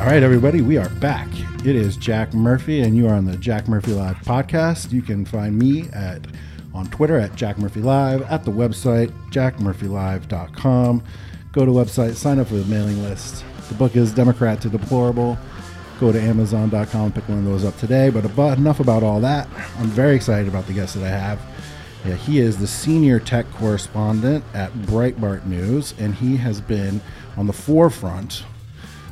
All right, everybody, we are back. It is Jack Murphy, and you are on the Jack Murphy Live podcast. You can find me on Twitter at Jack Murphy Live, at the website, jackmurphylive.com. Go to the website, sign up for the mailing list. The book is Democrat to Deplorable. Go to Amazon.com, pick one of those up today. But enough about all that. I'm very excited about the guest that I have. He is the senior tech correspondent at Breitbart News, and he has been on the forefront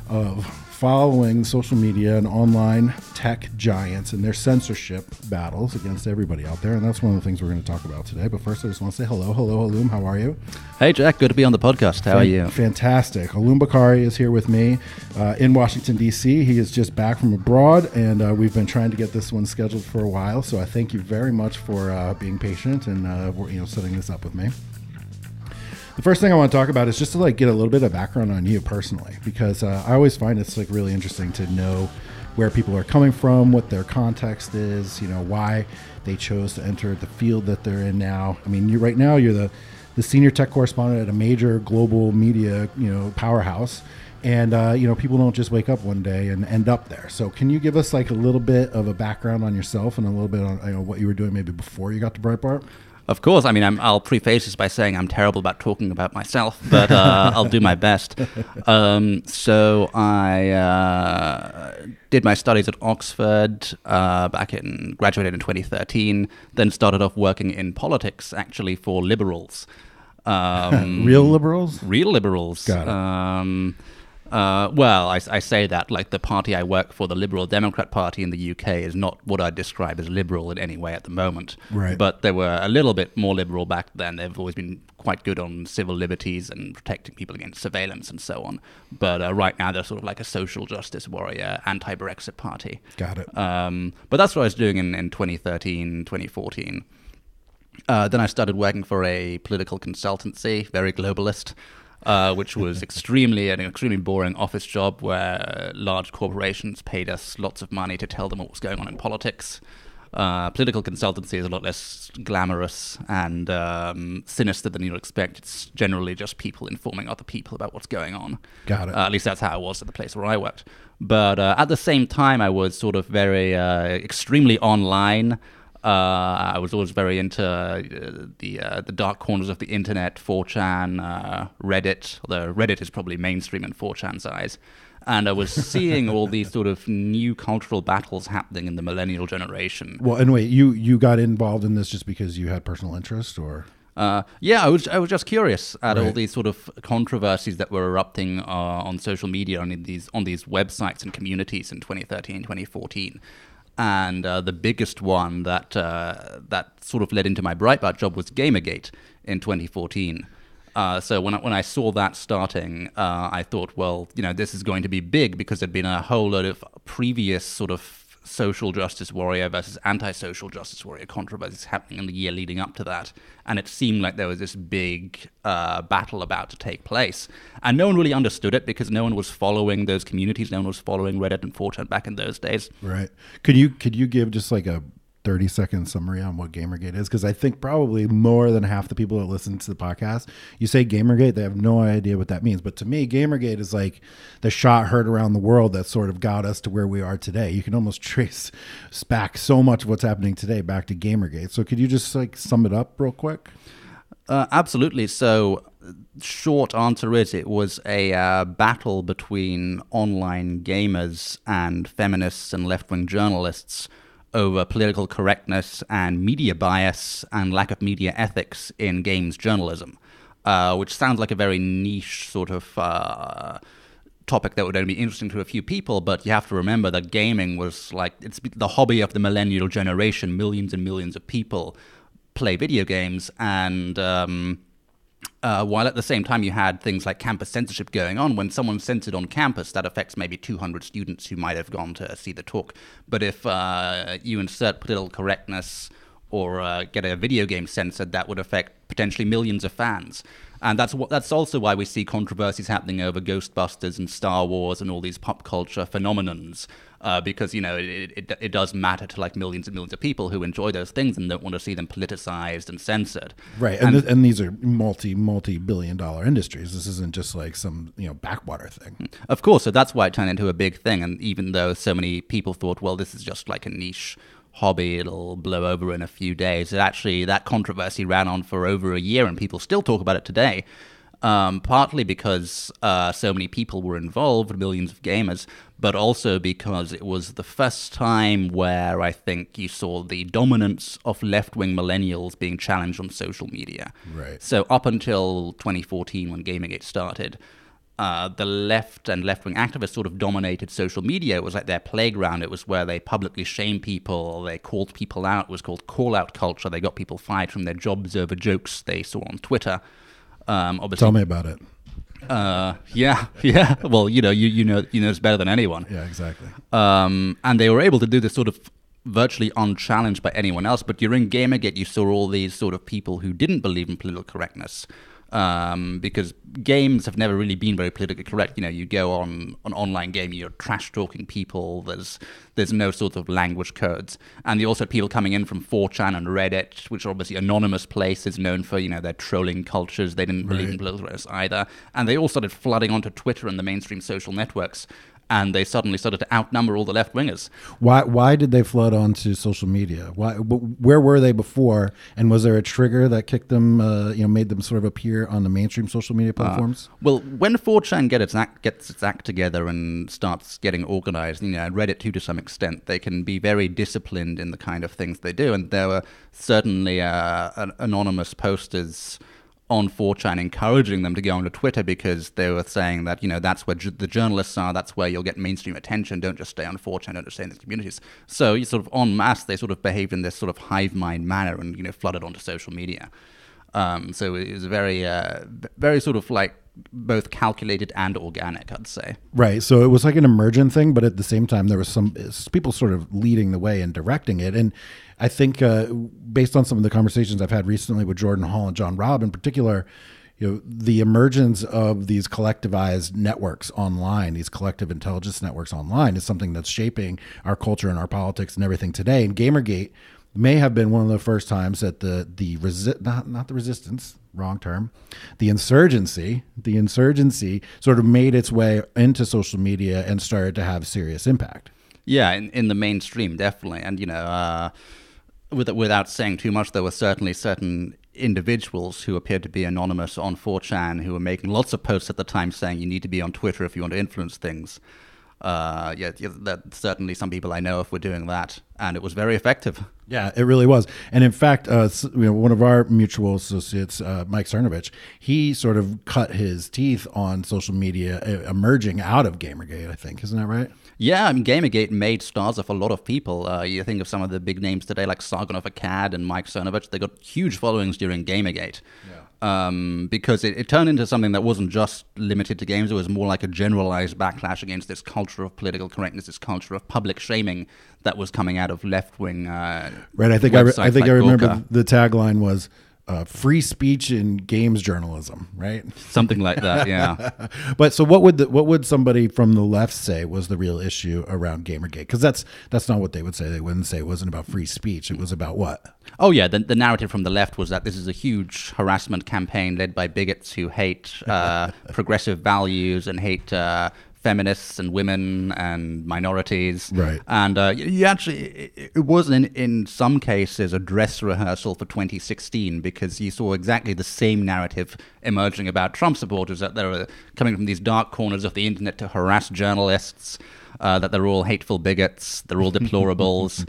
of following social media and online tech giants and their censorship battles against everybody out there. And that's one of the things we're going to talk about today. But first, I just want to say hello. Hello, Allum. How are you? Hey, Jack. Good to be on the podcast. How are you? Fantastic. Allum Bokhari is here with me in Washington, D.C. He is just back from abroad, and we've been trying to get this one scheduled for a while. So I thank you very much for being patient and setting this up with me. The first thing I want to talk about is just to get a little bit of background on you personally, because I always find it's really interesting to know where people are coming from, what their context is, why they chose to enter the field that they're in now. I mean, you're the senior tech correspondent at a major global media, powerhouse. And, people don't just wake up one day and end up there. So can you give us a little bit of a background on yourself and a little bit on what you were doing maybe before you got to Breitbart? Of course. I mean, I'll preface this by saying I'm terrible about talking about myself, but I'll do my best. So I did my studies at Oxford graduated in 2013, then started off working in politics, actually, for liberals. Real liberals? Real liberals. Got it. I say that the party I work for, the Liberal Democrat Party in the UK, is not what I'd describe as liberal in any way at the moment. Right. But they were a little bit more liberal back then. They've always been quite good on civil liberties and protecting people against surveillance and so on. But right now they're sort of like a social justice warrior, anti-Brexit party. Got it. But that's what I was doing in 2013, 2014. Then I started working for a political consultancy, very globalist, which was an extremely boring office job where large corporations paid us lots of money to tell them what was going on in politics. Political consultancy is a lot less glamorous and sinister than you'd expect. It's generally just people informing other people about what's going on. Got it. At least that's how it was at the place where I worked. But at the same time, I was sort of very extremely online. I was always very into the dark corners of the internet, 4chan, Reddit, although Reddit is probably mainstream in 4chan's eyes. And I was seeing all these sort of new cultural battles happening in the millennial generation. Well, and wait, you got involved in this just because you had personal interest, or? Yeah, I was just curious at Right. all these sort of controversies that were erupting on social media and on these websites and communities in 2013, 2014. And the biggest one that sort of led into my Breitbart job was GamerGate in 2014. So when I saw that starting, I thought, well, this is going to be big because there'd been a whole lot of previous sort of social justice warrior versus anti-social justice warrior controversies happening in the year leading up to that. And it seemed like there was this big battle about to take place. And no one really understood it because no one was following those communities. No one was following Reddit and 4chan back in those days. Right. Could you give just a 30-second summary on what GamerGate is? Because I think probably more than half the people that listen to the podcast, you say GamerGate, they have no idea what that means. But to me, GamerGate is like the shot heard around the world that sort of got us to where we are today. You can almost trace back so much of what's happening today back to GamerGate. So could you just sum it up real quick? Absolutely. So short answer is it was a battle between online gamers and feminists and left-wing journalists over political correctness and media bias and lack of media ethics in games journalism, which sounds like a very niche sort of topic that would only be interesting to a few people, but you have to remember that gaming was it's the hobby of the millennial generation. Millions and millions of people play video games, and while at the same time you had things like campus censorship going on. When someone's censored on campus, that affects maybe 200 students who might have gone to see the talk. But if you insert political correctness or get a video game censored, that would affect potentially millions of fans. And that's also why we see controversies happening over Ghostbusters and Star Wars and all these pop culture phenomenons, because it does matter to like millions and millions of people who enjoy those things and don't want to see them politicized and censored. Right, and these are multi-billion-dollar industries. This isn't just like some backwater thing. Of course, so that's why it turned into a big thing. And even though so many people thought, well, this is just like a niche hobby, it'll blow over in a few days. Actually, that controversy ran on for over a year, and people still talk about it today. Partly because so many people were involved, millions of gamers, but also because it was the first time where I think you saw the dominance of left-wing millennials being challenged on social media. Right. So up until 2014, when GamerGate started, the left and left-wing activists sort of dominated social media. It was like their playground. It was where they publicly shamed people. They called people out. It was called call-out culture. They got people fired from their jobs over jokes they saw on Twitter. Obviously, tell me about it. Yeah. Well, you know this better than anyone. Yeah, exactly. And they were able to do this sort of virtually unchallenged by anyone else. But during GamerGate, you saw all these sort of people who didn't believe in political correctness. Because games have never really been very politically correct. You go on an online game, you're trash-talking people, there's no sort of language codes. And you also had people coming in from 4chan and Reddit, which are obviously anonymous places known for, their trolling cultures. They didn't believe in political correctness either. And they all started flooding onto Twitter and the mainstream social networks. And they suddenly started to outnumber all the left-wingers. Why did they flood onto social media? Where were they before? And was there a trigger that kicked them, made them sort of appear on the mainstream social media platforms? Well, when 4chan gets its act together and starts getting organized, and Reddit too to some extent, they can be very disciplined in the kind of things they do. And there were certainly anonymous posters on 4chan encouraging them to go onto Twitter because they were saying that, that's where the journalists are, that's where you'll get mainstream attention, don't just stay on 4chan, don't just stay in these communities. So you sort of en masse, they sort of behaved in this sort of hive mind manner and, flooded onto social media. So it was very, very sort of like both calculated and organic, I'd say. Right. So it was like an emergent thing, but at the same time, there was some people sort of leading the way and directing it. And I think based on some of the conversations I've had recently with Jordan Hall and John Robb in particular, the emergence of these collectivized networks online, these collective intelligence networks online, is something that's shaping our culture and our politics and everything today. And GamerGate may have been one of the first times that the insurgency sort of made its way into social media and started to have serious impact. Yeah, in the mainstream, definitely. And, without saying too much, there were certainly certain individuals who appeared to be anonymous on 4chan who were making lots of posts at the time saying you need to be on Twitter if you want to influence things. Certainly some people I know of were doing that, and it was very effective. Yeah, it really was. And in fact, one of our mutual associates, Mike Cernovich, he sort of cut his teeth on social media emerging out of GamerGate, I think. Isn't that right? Yeah, I mean, GamerGate made stars of a lot of people. You think of some of the big names today, like Sargon of Akkad and Mike Cernovich. They got huge followings during GamerGate. Yeah. Because it turned into something that wasn't just limited to games. It was more like a generalized backlash against this culture of political correctness, this culture of public shaming that was coming out of left-wing right. I think I remember the tagline was free speech in games journalism, right? Something like that, yeah. But so what would somebody from the left say was the real issue around GamerGate? Because that's not what they would say. They wouldn't say it wasn't about free speech. It was about what? Oh, yeah. The narrative from the left was that this is a huge harassment campaign led by bigots who hate progressive values and hate feminists and women and minorities. Right. And it was in some cases a dress rehearsal for 2016 because you saw exactly the same narrative emerging about Trump supporters, that they were coming from these dark corners of the internet to harass journalists, that they're all hateful bigots, they're all deplorables.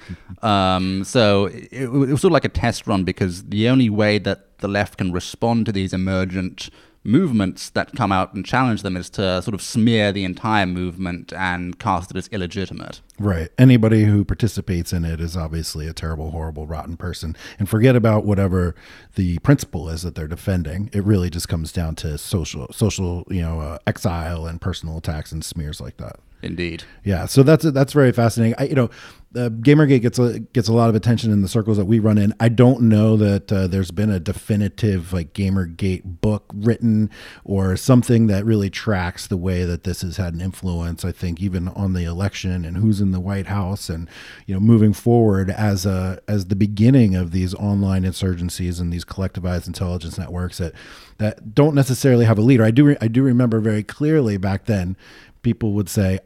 So it was sort of like a test run because the only way that the left can respond to these emergent movements that come out and challenge them is to sort of smear the entire movement and cast it as illegitimate. Right. Anybody who participates in it is obviously a terrible, horrible, rotten person. And forget about whatever the principle is that they're defending. It really just comes down to social, exile and personal attacks and smears like that. Indeed. Yeah, so that's very fascinating. GamerGate gets a lot of attention in the circles that we run in. I don't know that there's been a definitive like GamerGate book written or something that really tracks the way that this has had an influence. I think even on the election and who's in the White House, and moving forward as the beginning of these online insurgencies and these collectivized intelligence networks that don't necessarily have a leader. I do remember very clearly back then, people would say.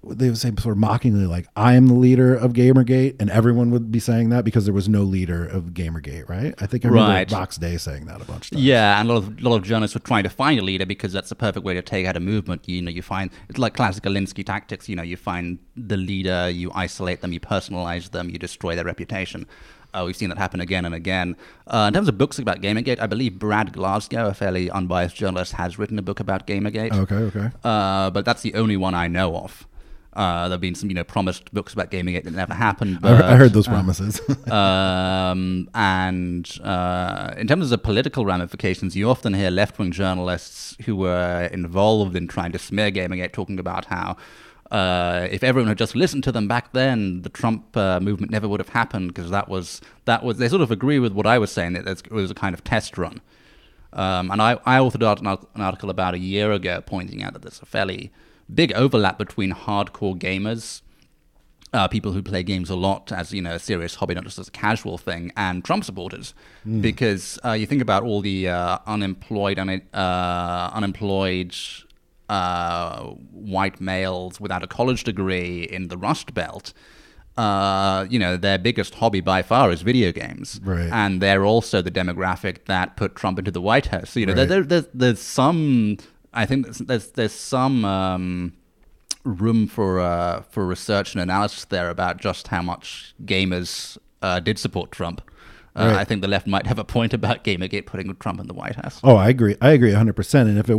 They would say sort of mockingly, like, I am the leader of GamerGate, and everyone would be saying that because there was no leader of GamerGate, right? I think I remember Box Day saying that a bunch of times. Yeah, and a lot of journalists were trying to find a leader because that's the perfect way to take out a movement. You find, it's like classic Alinsky tactics. You find the leader, you isolate them, you personalize them, you destroy their reputation. We've seen that happen again and again. In terms of books about GamerGate, I believe Brad Glasgow, a fairly unbiased journalist, has written a book about GamerGate. Okay. But that's the only one I know of. There have been some, promised books about GamerGate that never happened. But, I heard those promises. And in terms of the political ramifications, you often hear left-wing journalists who were involved in trying to smear GamerGate talking about how if everyone had just listened to them back then, the Trump movement never would have happened, because that was they sort of agree with what I was saying, that it was a kind of test run. And I authored an article about a year ago pointing out that there's a fairly big overlap between hardcore gamers, people who play games a lot as a serious hobby, not just as a casual thing, and Trump supporters, because you think about all the unemployed white males without a college degree in the Rust Belt. Their biggest hobby by far is video games, right. And they're also the demographic that put Trump into the White House. So, right. there's some. I think there's some room for research and analysis there about just how much gamers did support Trump. Right. I think the left might have a point about GamerGate putting Trump in the White House. Oh, I agree 100%. And if it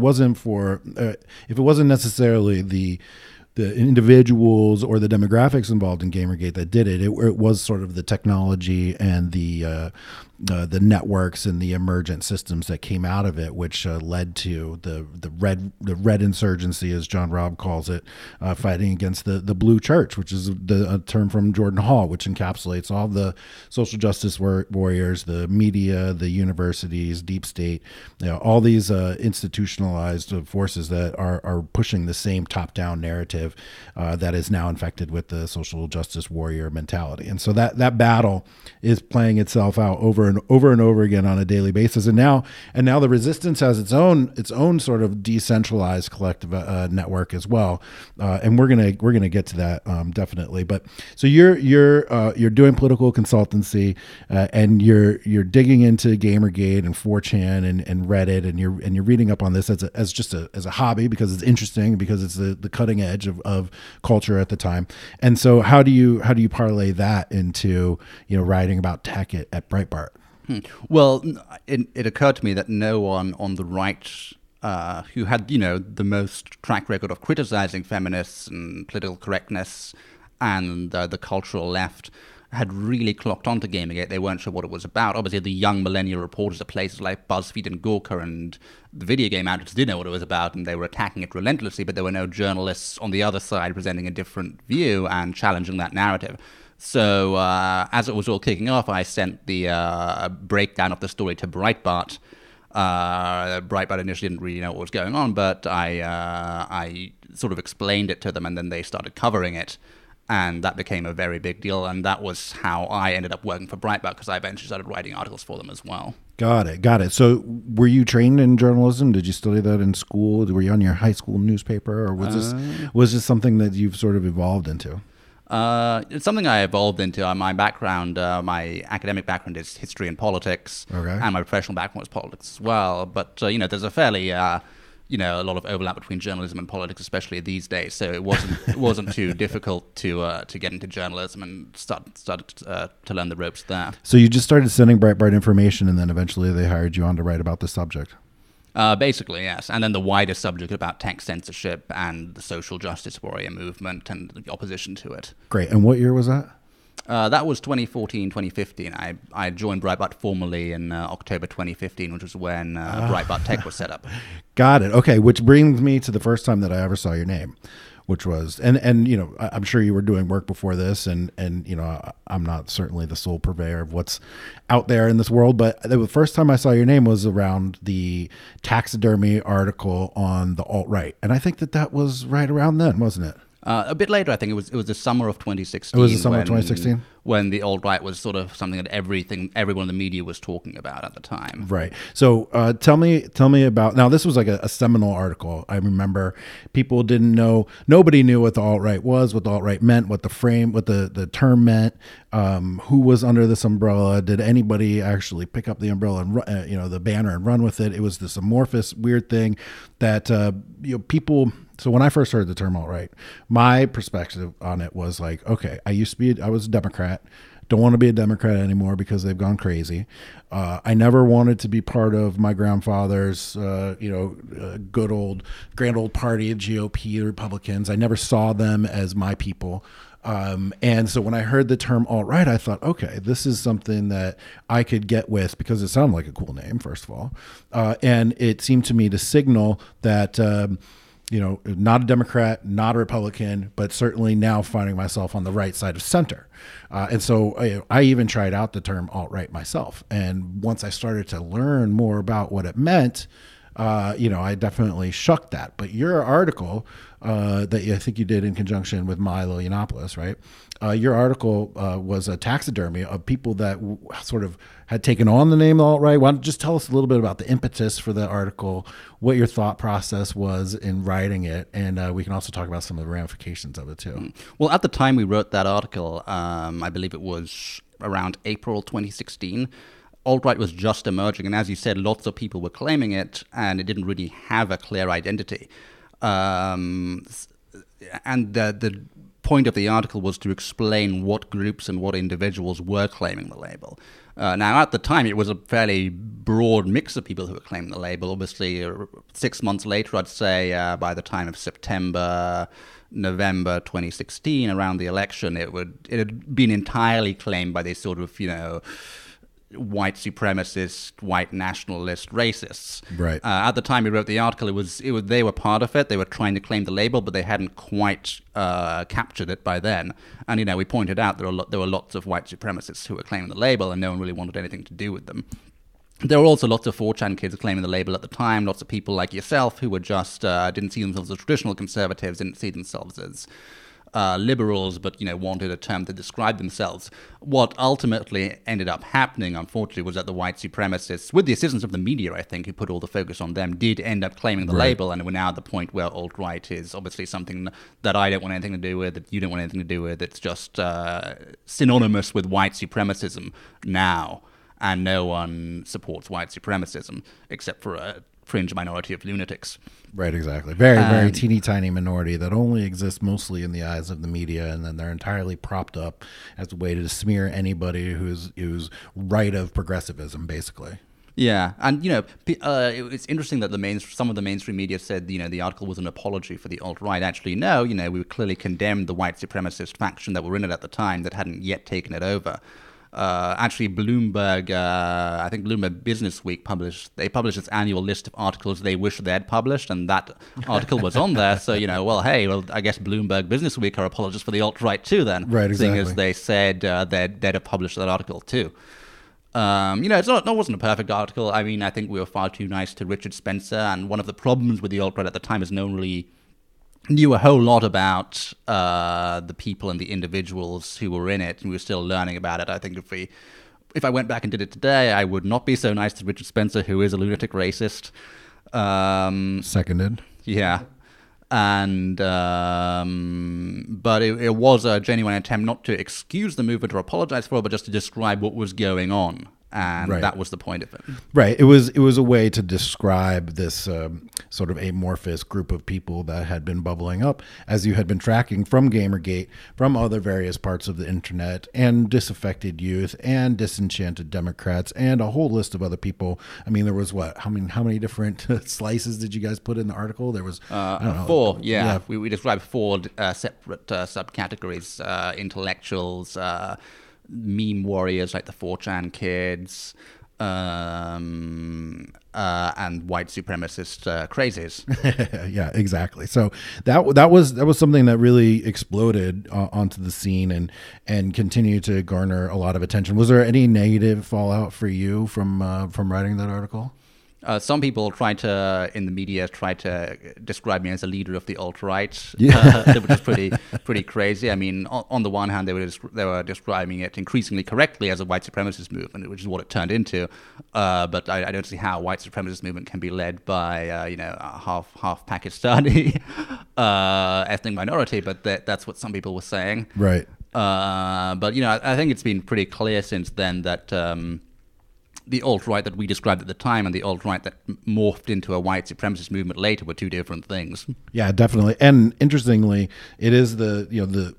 wasn't necessarily the individuals or the demographics involved in GamerGate that did it was sort of the technology and the networks and the emergent systems that came out of it, which led to the red insurgency, as John Robb calls it, fighting against the blue church, which is a term from Jordan Hall, which encapsulates all the social justice warriors, the media, the universities, deep state, all these institutionalized forces that are pushing the same top-down narrative that is now infected with the social justice warrior mentality. And so that battle is playing itself out over and over again on a daily basis. And now the resistance has its own sort of decentralized collective network as well. And we're gonna get to that definitely. But so you're doing political consultancy and you're digging into GamerGate and 4chan and Reddit, and you're reading up on this as a hobby, because it's interesting, because it's the cutting edge of culture at the time. And so how do you parlay that into writing about tech at Breitbart? Well, it occurred to me that no one on the right who had, the most track record of criticizing feminists and political correctness and the cultural left had really clocked onto GamerGate. They weren't sure what it was about. Obviously, the young millennial reporters at places like BuzzFeed and Gawker and the video game outlets did know what it was about, and they were attacking it relentlessly, but there were no journalists on the other side presenting a different view and challenging that narrative. So as it was all kicking off, I sent the breakdown of the story to Breitbart. Breitbart initially didn't really know what was going on, but I sort of explained it to them, and then they started covering it. And that became a very big deal, and that was how I ended up working for Breitbart, because I eventually started writing articles for them as well. Got it. So were you trained in journalism? Did you study that in school? Were you on your high school newspaper, or was this something that you've sort of evolved into? It's something I evolved into. My background, my academic background is history and politics, okay. And my professional background was politics as well. But, there's a fairly... a lot of overlap between journalism and politics, especially these days. So it wasn't too difficult to get into journalism and start to learn the ropes there. So you just started sending Breitbart information, and then eventually they hired you on to write about the subject. Basically, yes. And then the wider subject about tech censorship and the social justice warrior movement and the opposition to it. Great. And what year was that? That was 2014, 2015. I joined Breitbart formally in October 2015, which was when Breitbart Tech was set up. Got it. Okay, which brings me to the first time that I ever saw your name, which was, and you know, I'm sure you were doing work before this, and you know, I'm not certainly the sole purveyor of what's out there in this world, but the first time I saw your name was around the taxidermy article on the alt-right, and I think that was right around then, wasn't it? A bit later, I think it was the summer of 2016. It was the summer of 2016? When the alt-right was sort of something that everyone in the media was talking about at the time. Right. So tell me about, now this was like a seminal article. I remember people didn't know, nobody knew what the alt-right was, what the alt-right meant, what the term meant, who was under this umbrella. Did anybody actually pick up the umbrella and you know, the banner and run with it? It was this amorphous, weird thing that you know, people. So when I first heard the term alt-right, my perspective on it was like, okay, I was a Democrat. Don't want to be a Democrat anymore because they've gone crazy. I never wanted to be part of my grandfather's, grand old party, GOP, the Republicans. I never saw them as my people. And so when I heard the term alt-right, I thought, okay, this is something that I could get with because it sounded like a cool name, first of all. And it seemed to me to signal that, you know, not a Democrat, not a Republican, but certainly now finding myself on the right side of center. And so I even tried out the term alt-right myself. And once I started to learn more about what it meant, you know, I definitely shucked that. But your article that I think you did in conjunction with Milo Yiannopoulos, right? Your article was a taxidermy of people that sort of had taken on the name alt-right. Why don't you just tell us a little bit about the impetus for the article, what your thought process was in writing it, and we can also talk about some of the ramifications of it too. Well, at the time we wrote that article, I believe it was around April 2016, alt-right was just emerging, and as you said, lots of people were claiming it, and it didn't really have a clear identity. And the point of the article was to explain what groups and what individuals were claiming the label. Now, at the time, it was a fairly broad mix of people who were claiming the label. Obviously, 6 months later, I'd say by the time of September, November 2016, around the election, it had been entirely claimed by these sort of, you know, white supremacist, white nationalist racists. Right. At the time we wrote the article, they were part of it. They were trying to claim the label, but they hadn't quite captured it by then. And you know, we pointed out there were lots of white supremacists who were claiming the label, and no one really wanted anything to do with them. There were also lots of 4chan kids claiming the label at the time. Lots of people like yourself who were just didn't see themselves as traditional conservatives, didn't see themselves as liberals, but you know, wanted a term to describe themselves. What ultimately ended up happening, unfortunately, was that the white supremacists, with the assistance of the media, I think, who put all the focus on them, did end up claiming the label, and we're now at the point where alt-right is obviously something that I don't want anything to do with, that you don't want anything to do with. It's just synonymous with white supremacism now, and no one supports white supremacism except for a fringe minority of lunatics. Right, exactly. Very teeny tiny minority that only exists mostly in the eyes of the media, and then they're entirely propped up as a way to smear anybody who's right of progressivism, basically. Yeah, and you know, it's interesting that some of the mainstream media said, you know, the article was an apology for the alt-right. Actually, no, you know, we clearly condemned the white supremacist faction that were in it at the time that hadn't yet taken it over. Actually, Bloomberg, I think Bloomberg Business Week published its annual list of articles they wish they had published, and that article was on there. So, you know, I guess Bloomberg Business Week are apologists for the alt-right too then. Right, exactly. Seeing as they said they'd have published that article too. You know, it wasn't a perfect article. I mean, I think we were far too nice to Richard Spencer, and one of the problems with the alt-right at the time is no one really knew a whole lot about the people and the individuals who were in it, and we were still learning about it. I think if I went back and did it today, I would not be so nice to Richard Spencer, who is a lunatic racist. Seconded. Yeah. And but it was a genuine attempt not to excuse the movement or apologize for it, but just to describe what was going on. And right. That was the point of it. Right. It was a way to describe this sort of amorphous group of people that had been bubbling up, as you had been tracking from GamerGate, from other various parts of the internet, and disaffected youth, and disenchanted Democrats, and a whole list of other people. I mean, there was how many different slices did you guys put in the article? There was I don't know, 4. Yeah. We described 4 separate subcategories: intellectuals, meme warriors like the 4chan kids, and white supremacist crazies. Yeah, exactly. So that was something that really exploded onto the scene and continued to garner a lot of attention. Was there any negative fallout for you from writing that article? Some people in the media try to describe me as a leader of the alt-right, Yeah. which is pretty crazy. I mean, on the one hand, they were describing it increasingly correctly as a white supremacist movement, which is what it turned into. But I don't see how a white supremacist movement can be led by a half Pakistani ethnic minority. But that's what some people were saying. Right. But I think it's been pretty clear since then that the alt-right that we described at the time and the alt-right that morphed into a white supremacist movement later were two different things. Yeah, definitely. And interestingly, it is the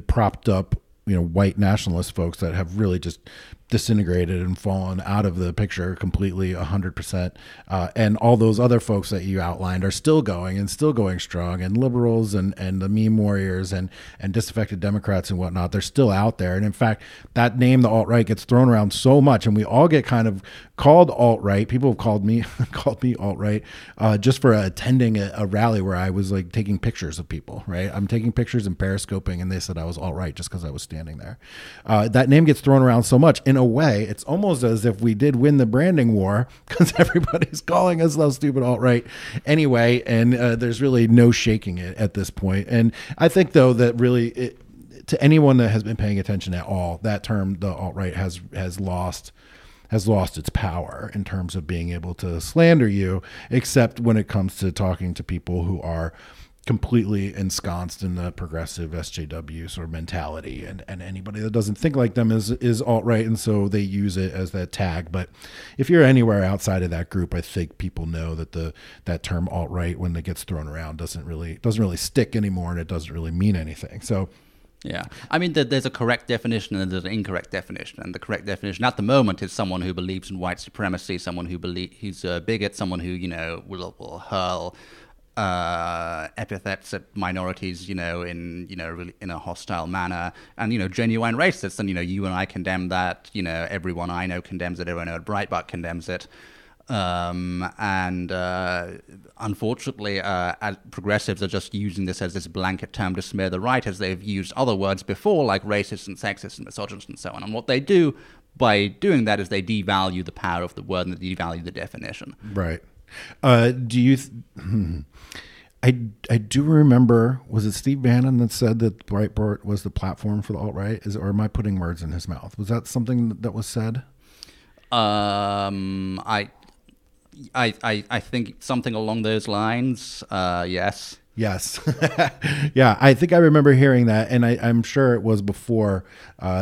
propped up white nationalist folks that have really just disintegrated and fallen out of the picture completely 100%. And all those other folks that you outlined are still going strong, and liberals and the meme warriors and disaffected Democrats and whatnot, they're still out there. And in fact, that name, the alt-right, gets thrown around so much, and we all get kind of called alt-right. People have called me alt-right just for attending a rally where I was like taking pictures of people, right? I'm taking pictures and periscoping, and they said I was alt-right just because I was standing there. That name gets thrown around so much. In a way, it's almost as if we did win the branding war, because everybody's calling us those stupid alt-right anyway, and there's really no shaking it at this point. And I think, though, that really, to anyone that has been paying attention at all, that term, the alt-right, has lost its power in terms of being able to slander you, except when it comes to talking to people who are completely ensconced in the progressive SJW sort of mentality, and anybody that doesn't think like them is alt-right, and so they use it as that tag. But if you're anywhere outside of that group, I think people know that that term alt-right, when it gets thrown around, doesn't really stick anymore, and it doesn't really mean anything. So yeah, I mean, there's a correct definition and there's an incorrect definition. And the correct definition at the moment is someone who believes in white supremacy, someone who's a bigot, someone who will hurl epithets at minorities, in a hostile manner, and genuine racists. And you and I condemn that. Everyone I know condemns it. Everyone at Breitbart condemns it. Unfortunately, progressives are just using this as this blanket term to smear the right, as they've used other words before, like racist and sexist and misogynist and so on. And what they do by doing that is they devalue the power of the word and they devalue the definition. Right. Do you? I do remember. Was it Steve Bannon that said that Breitbart was the platform for the alt-right? Or am I putting words in his mouth? Was that something that was said? I think something along those lines. Yes. Yes. Yeah, I think I remember hearing that, and I'm sure it was before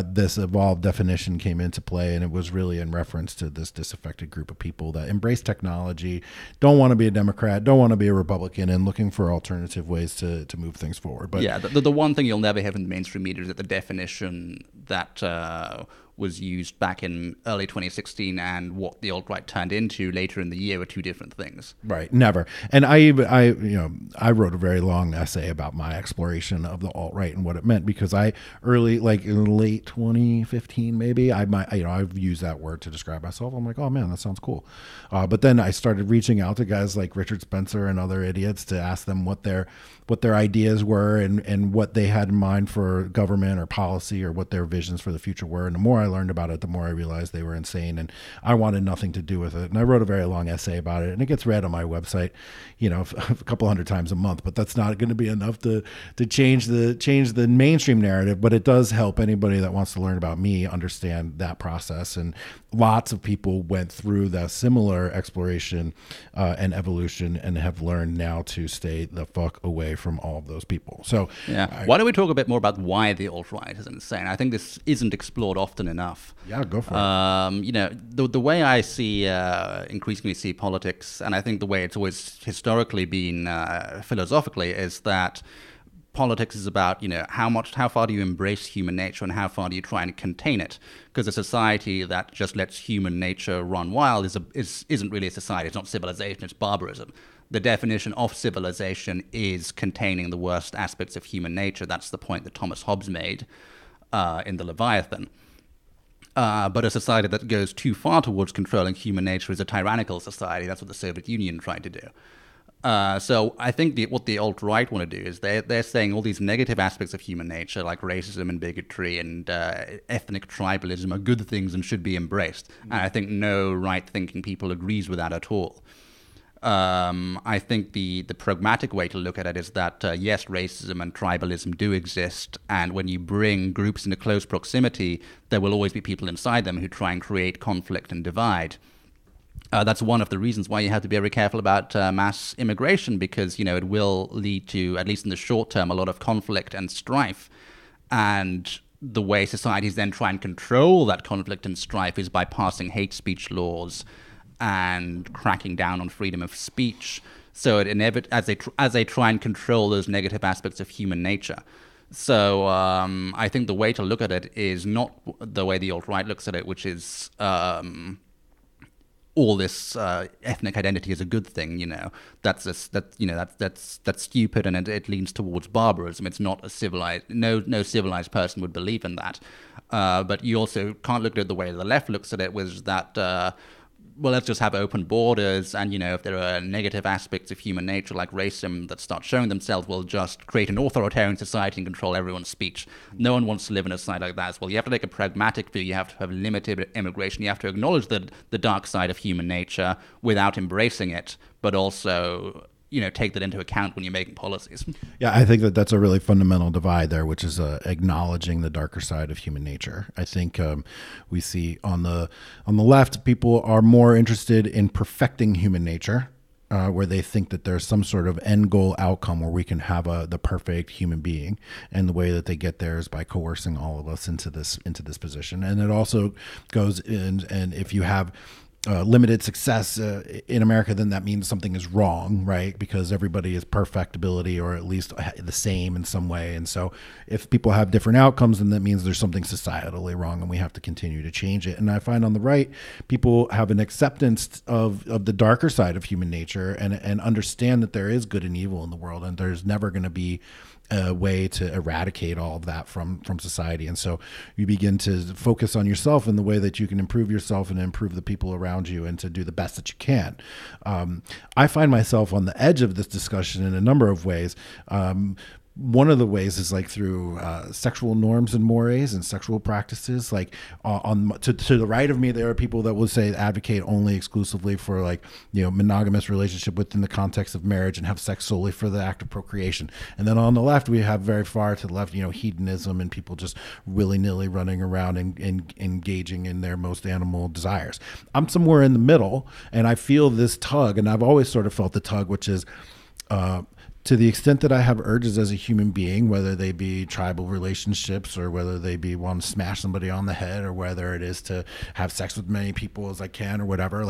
this evolved definition came into play, and it was really in reference to this disaffected group of people that embrace technology, don't want to be a Democrat, don't want to be a Republican, and looking for alternative ways to move things forward. But yeah, the one thing you'll never have in the mainstream media is that the definition that was used back in early 2016 and what the alt-right turned into later in the year were two different things. Right, never. And I wrote a very long essay about my exploration of the alt-right and what it meant, because in late 2015 maybe, I've used that word to describe myself. I'm like, oh man, that sounds cool. But then I started reaching out to guys like Richard Spencer and other idiots to ask them what their ideas were and what they had in mind for government or policy, or what their visions for the future were. And the more I learned about it, the more I realized they were insane, and I wanted nothing to do with it. And I wrote a very long essay about it, and it gets read on my website, a couple hundred times a month. But that's not going to be enough to change the mainstream narrative. But it does help anybody that wants to learn about me understand that process. And lots of people went through that similar exploration and evolution, and have learned now to stay the fuck away from all of those people. So yeah, why don't we talk a bit more about why the alt-right is insane? I think this isn't explored often enough. Yeah, go for it. The way I increasingly see politics, and I think the way it's always historically been philosophically, is that politics is about, how far do you embrace human nature and how far do you try and contain it? Because a society that just lets human nature run wild isn't really a society. It's not civilization, it's barbarism. The definition of civilization is containing the worst aspects of human nature. That's the point that Thomas Hobbes made in the Leviathan. But a society that goes too far towards controlling human nature is a tyrannical society. That's what the Soviet Union tried to do. So I think what the alt-right want to do is they're saying all these negative aspects of human nature, like racism and bigotry and ethnic tribalism, are good things and should be embraced. And I think no right-thinking people agrees with that at all. I think the pragmatic way to look at it is that, yes, racism and tribalism do exist, and when you bring groups into close proximity, there will always be people inside them who try and create conflict and divide. That's one of the reasons why you have to be very careful about mass immigration, because, it will lead to, at least in the short term, a lot of conflict and strife. And the way societies then try and control that conflict and strife is by passing hate speech laws and cracking down on freedom of speech. So as they try and control those negative aspects of human nature. So I think the way to look at it is not the way the alt-right looks at it, which is all this ethnic identity is a good thing. That's stupid, and it leans towards barbarism. It's not a civilized. No civilized person would believe in that. But you also can't look at it the way the left looks at it, which is that. Well, let's just have open borders, and, if there are negative aspects of human nature like racism that start showing themselves, we'll just create an authoritarian society and control everyone's speech. No one wants to live in a society like that as well. You have to take a pragmatic view. You have to have limited immigration. You have to acknowledge the dark side of human nature without embracing it, but also take that into account when you're making policies. Yeah, I think that's a really fundamental divide there, which is acknowledging the darker side of human nature. I think we see on the left, people are more interested in perfecting human nature, where they think that there's some sort of end goal outcome where we can have the perfect human being, and the way that they get there is by coercing all of us into this position. And it also goes in, and if you have limited success in America, then that means something is wrong, right? Because everybody is perfectibility, or at least the same in some way. And so if people have different outcomes, then that means there's something societally wrong, and we have to continue to change it. And I find on the right, people have an acceptance of the darker side of human nature, and understand that there is good and evil in the world, and there's never going to be a way to eradicate all of that from society. And so you begin to focus on yourself and the way that you can improve yourself and improve the people around you, and to do the best that you can. I find myself on the edge of this discussion in a number of ways. One of the ways is like through sexual norms and mores and sexual practices. Like to the right of me, there are people that would say advocate only exclusively for monogamous relationship within the context of marriage, and have sex solely for the act of procreation. And then on the left, we have very far to the left, hedonism and people just willy-nilly running around and engaging in their most animal desires. I'm somewhere in the middle, and I feel this tug, and I've always sort of felt the tug, which is to the extent that I have urges as a human being, whether they be tribal relationships, or whether they be want to smash somebody on the head, or whether it is to have sex with many people as I can, or whatever,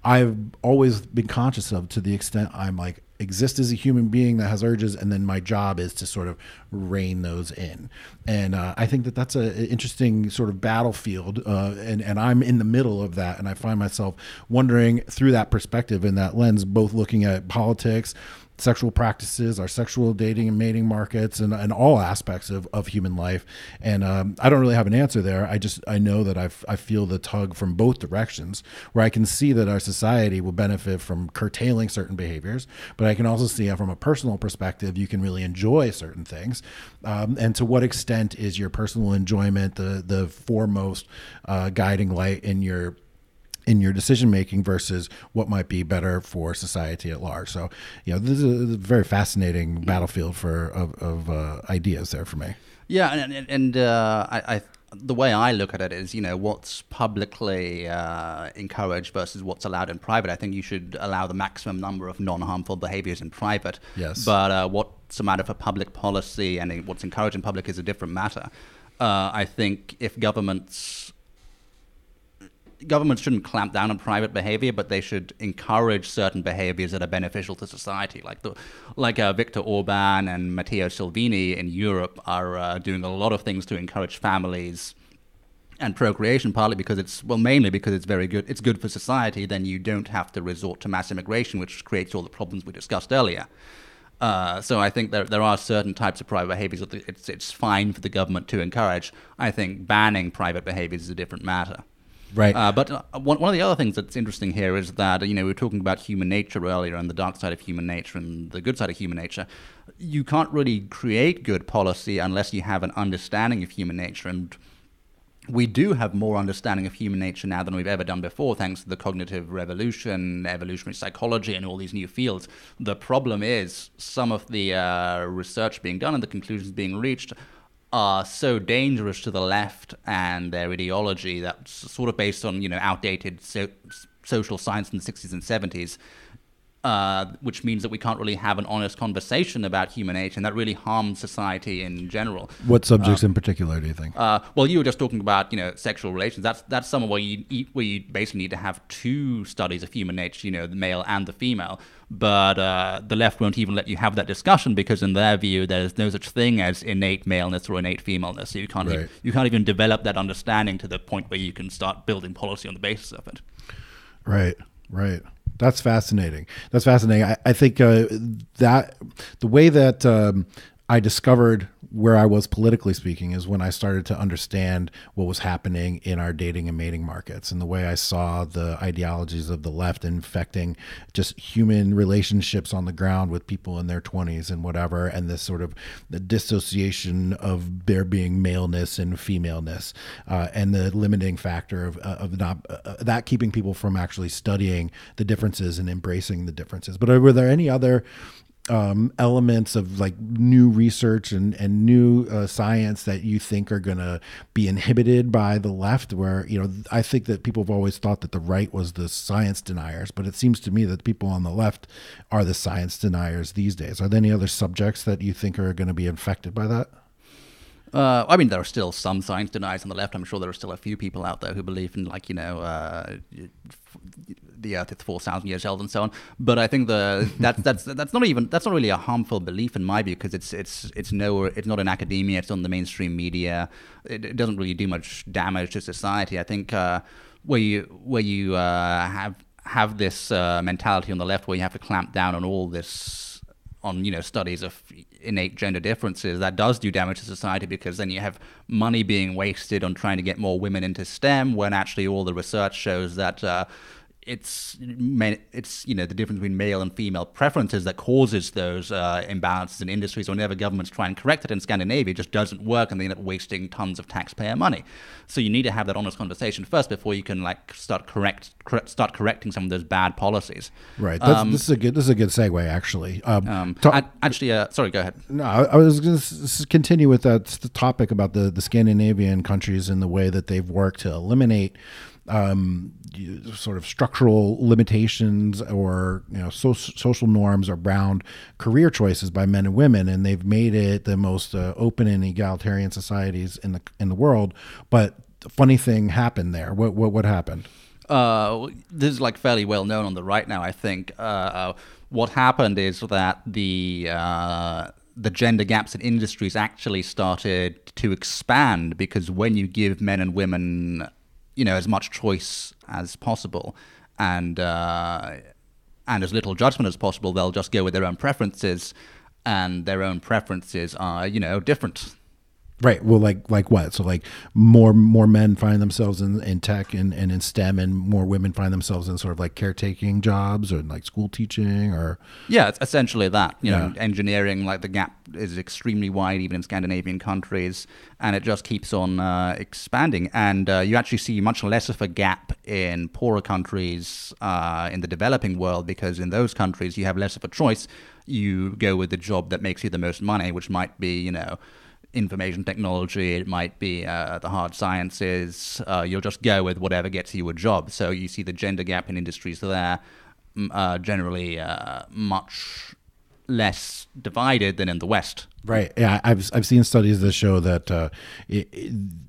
I've always been conscious of, to the extent I'm exist as a human being that has urges, and then my job is to sort of rein those in. And I think that that's an interesting sort of battlefield, and I'm in the middle of that, and I find myself wondering through that perspective and that lens, both looking at politics, sexual practices, our sexual dating and mating markets, and all aspects of human life. And I don't really have an answer there. I know that I feel the tug from both directions, where I can see that our society will benefit from curtailing certain behaviors, but I can also see from a personal perspective, you can really enjoy certain things. And to what extent is your personal enjoyment the foremost guiding light in your decision-making versus what might be better for society at large. So, this is a very fascinating battlefield of ideas there for me. Yeah, and I the way I look at it is, what's publicly encouraged versus what's allowed in private. I think you should allow the maximum number of non-harmful behaviors in private. Yes. But what's a matter for public policy and what's encouraged in public is a different matter. I think if governments shouldn't clamp down on private behavior, but they should encourage certain behaviors that are beneficial to society. Like Viktor Orban and Matteo Salvini in Europe are doing a lot of things to encourage families and procreation, mainly because it's very good. It's good for society. Then you don't have to resort to mass immigration, which creates all the problems we discussed earlier. So I think there are certain types of private behaviors that it's fine for the government to encourage. I think banning private behaviors is a different matter. Right. But one of the other things that's interesting here is that, we were talking about human nature earlier and the dark side of human nature and the good side of human nature. You can't really create good policy unless you have an understanding of human nature. And we do have more understanding of human nature now than we've ever done before, thanks to the cognitive revolution, evolutionary psychology, and all these new fields. The problem is some of the research being done and the conclusions being reached are so dangerous to the left and their ideology that's sort of based on, outdated social science in the 60s and 70s. Which means that we can't really have an honest conversation about human nature, and that really harms society in general. What subjects in particular do you think? Well, you were just talking about sexual relations. That's somewhere where you basically need to have two studies of human nature, the male and the female. But the left won't even let you have that discussion because, in their view, there's no such thing as innate maleness or innate femaleness. So you can't even develop that understanding to the point where you can start building policy on the basis of it. Right. That's fascinating. I think that the way that I discovered where I was politically speaking is when I started to understand what was happening in our dating and mating markets, and the way I saw the ideologies of the left infecting just human relationships on the ground with people in their 20s and whatever, and this sort of the dissociation of there being maleness and femaleness, and the limiting factor of not that keeping people from actually studying the differences and embracing the differences. But were there any other elements of like new research and new science that you think are going to be inhibited by the left, where, I think that people have always thought that the right was the science deniers, but it seems to me that people on the left are the science deniers these days. Are there any other subjects that you think are going to be infected by that? There are still some science deniers on the left. I'm sure there are still a few people out there who believe in, the Earth is 4,000 years old and so on. But I think that's not really a harmful belief in my view, because it's not in academia. It's on the mainstream media. It doesn't really do much damage to society. I think where you have this mentality on the left where you have to clamp down on all this, on studies of innate gender differences, that does do damage to society, because then you have money being wasted on trying to get more women into STEM, when actually all the research shows that it's the difference between male and female preferences that causes those imbalances in industries. Whenever governments try and correct it in Scandinavia, it just doesn't work, and they end up wasting tons of taxpayer money. So you need to have that honest conversation first before you can start correcting some of those bad policies. Right. This is a good segue, actually. Sorry, go ahead. No, I was going to continue with that topic about the Scandinavian countries and the way that they've worked to eliminate sort of structural limitations or social norms around career choices by men and women, and they've made it the most open and egalitarian societies in the world. But a funny thing happened there. What happened? This is fairly well known on the right now, I think. What happened is that the gender gaps in industries actually started to expand, because when you give men and women as much choice as possible and as little judgment as possible, they'll just go with their own preferences, and their own preferences are different. Right. Well, like what? So more men find themselves in tech and in STEM, and more women find themselves in sort of caretaking jobs or school teaching, or it's essentially that. Engineering, the gap is extremely wide even in Scandinavian countries, and it just keeps on expanding. And you actually see much less of a gap in poorer countries in the developing world, because in those countries you have less of a choice. You go with the job that makes you the most money, which might be information technology, it might be the hard sciences. You'll just go with whatever gets you a job. So you see the gender gap in industries there generally much less divided than in the West. Right. Yeah, I've seen studies that show that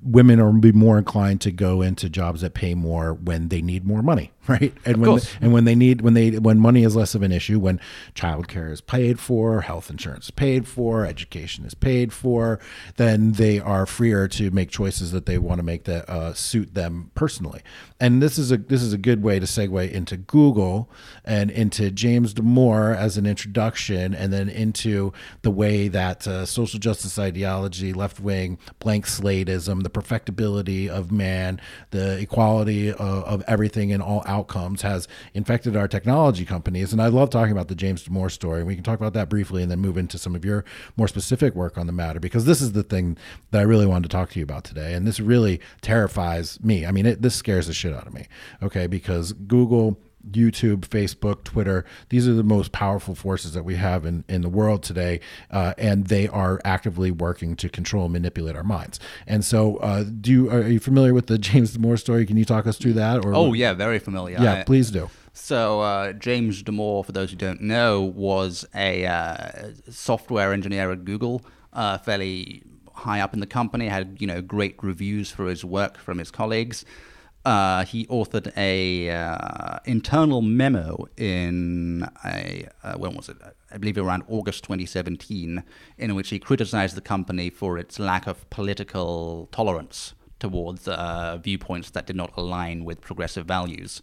women are be more inclined to go into jobs that pay more when they need more money, right? And when money is less of an issue, when childcare is paid for, health insurance is paid for, education is paid for, then they are freer to make choices that they want to make that suit them personally. And this is a good way to segue into Google and into James Damore as an introduction, and then into the way that social justice ideology, left-wing blank slateism, the perfectibility of man, the equality of everything and all outcomes has infected our technology companies. And I love talking about the James Damore story. We can talk about that briefly and then move into some of your more specific work on the matter, because this is the thing that I really wanted to talk to you about today. And this really terrifies me. I mean, this scares the shit out of me, okay? Because Google, YouTube, Facebook, Twitter, these are the most powerful forces that we have in the world today, and they are actively working to control and manipulate our minds. And so are you familiar with the James Damore story? Can you talk us through that? Or yeah, very familiar. Yeah, please do. So James Damore, for those who don't know, was a software engineer at Google, fairly high up in the company, had great reviews for his work from his colleagues. He authored a internal memo in when was it? I believe around August 2017, in which he criticized the company for its lack of political tolerance towards viewpoints that did not align with progressive values.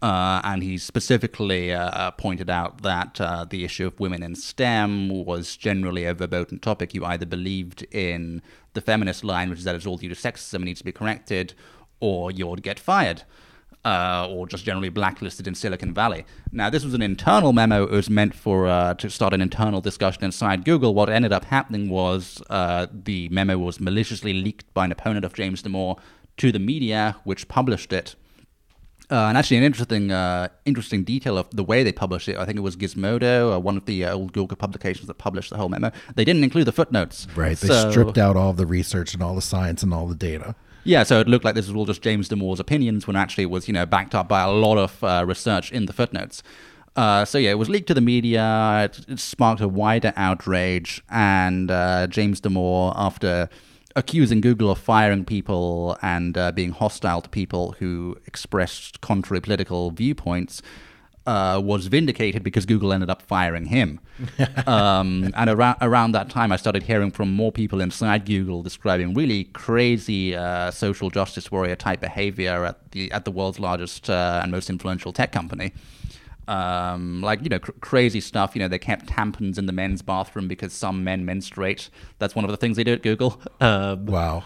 And he specifically pointed out that the issue of women in STEM was generally a verboten topic. You either believed in the feminist line, which is that it's all due to sexism and needs to be corrected, or you would get fired, or just generally blacklisted in Silicon Valley. Now, this was an internal memo. It was meant for to start an internal discussion inside Google. What ended up happening was the memo was maliciously leaked by an opponent of James Damore to the media, which published it. And actually, an interesting detail of the way they published it, I think it was Gizmodo, one of the old Google publications that published the whole memo. They didn't include the footnotes. Right. They stripped out all the research and all the science and all the data. Yeah, so it looked like this was all just James Damore's opinions, when actually it was, backed up by a lot of research in the footnotes. So yeah, it was leaked to the media. It sparked a wider outrage, and James Damore, after accusing Google of firing people and being hostile to people who expressed contrary political viewpoints, was vindicated because Google ended up firing him. And around that time, I started hearing from more people inside Google describing really crazy social justice warrior type behavior at the world's largest and most influential tech company. Crazy stuff. They kept tampons in the men's bathroom because some men menstruate. That's one of the things they do at Google. Wow.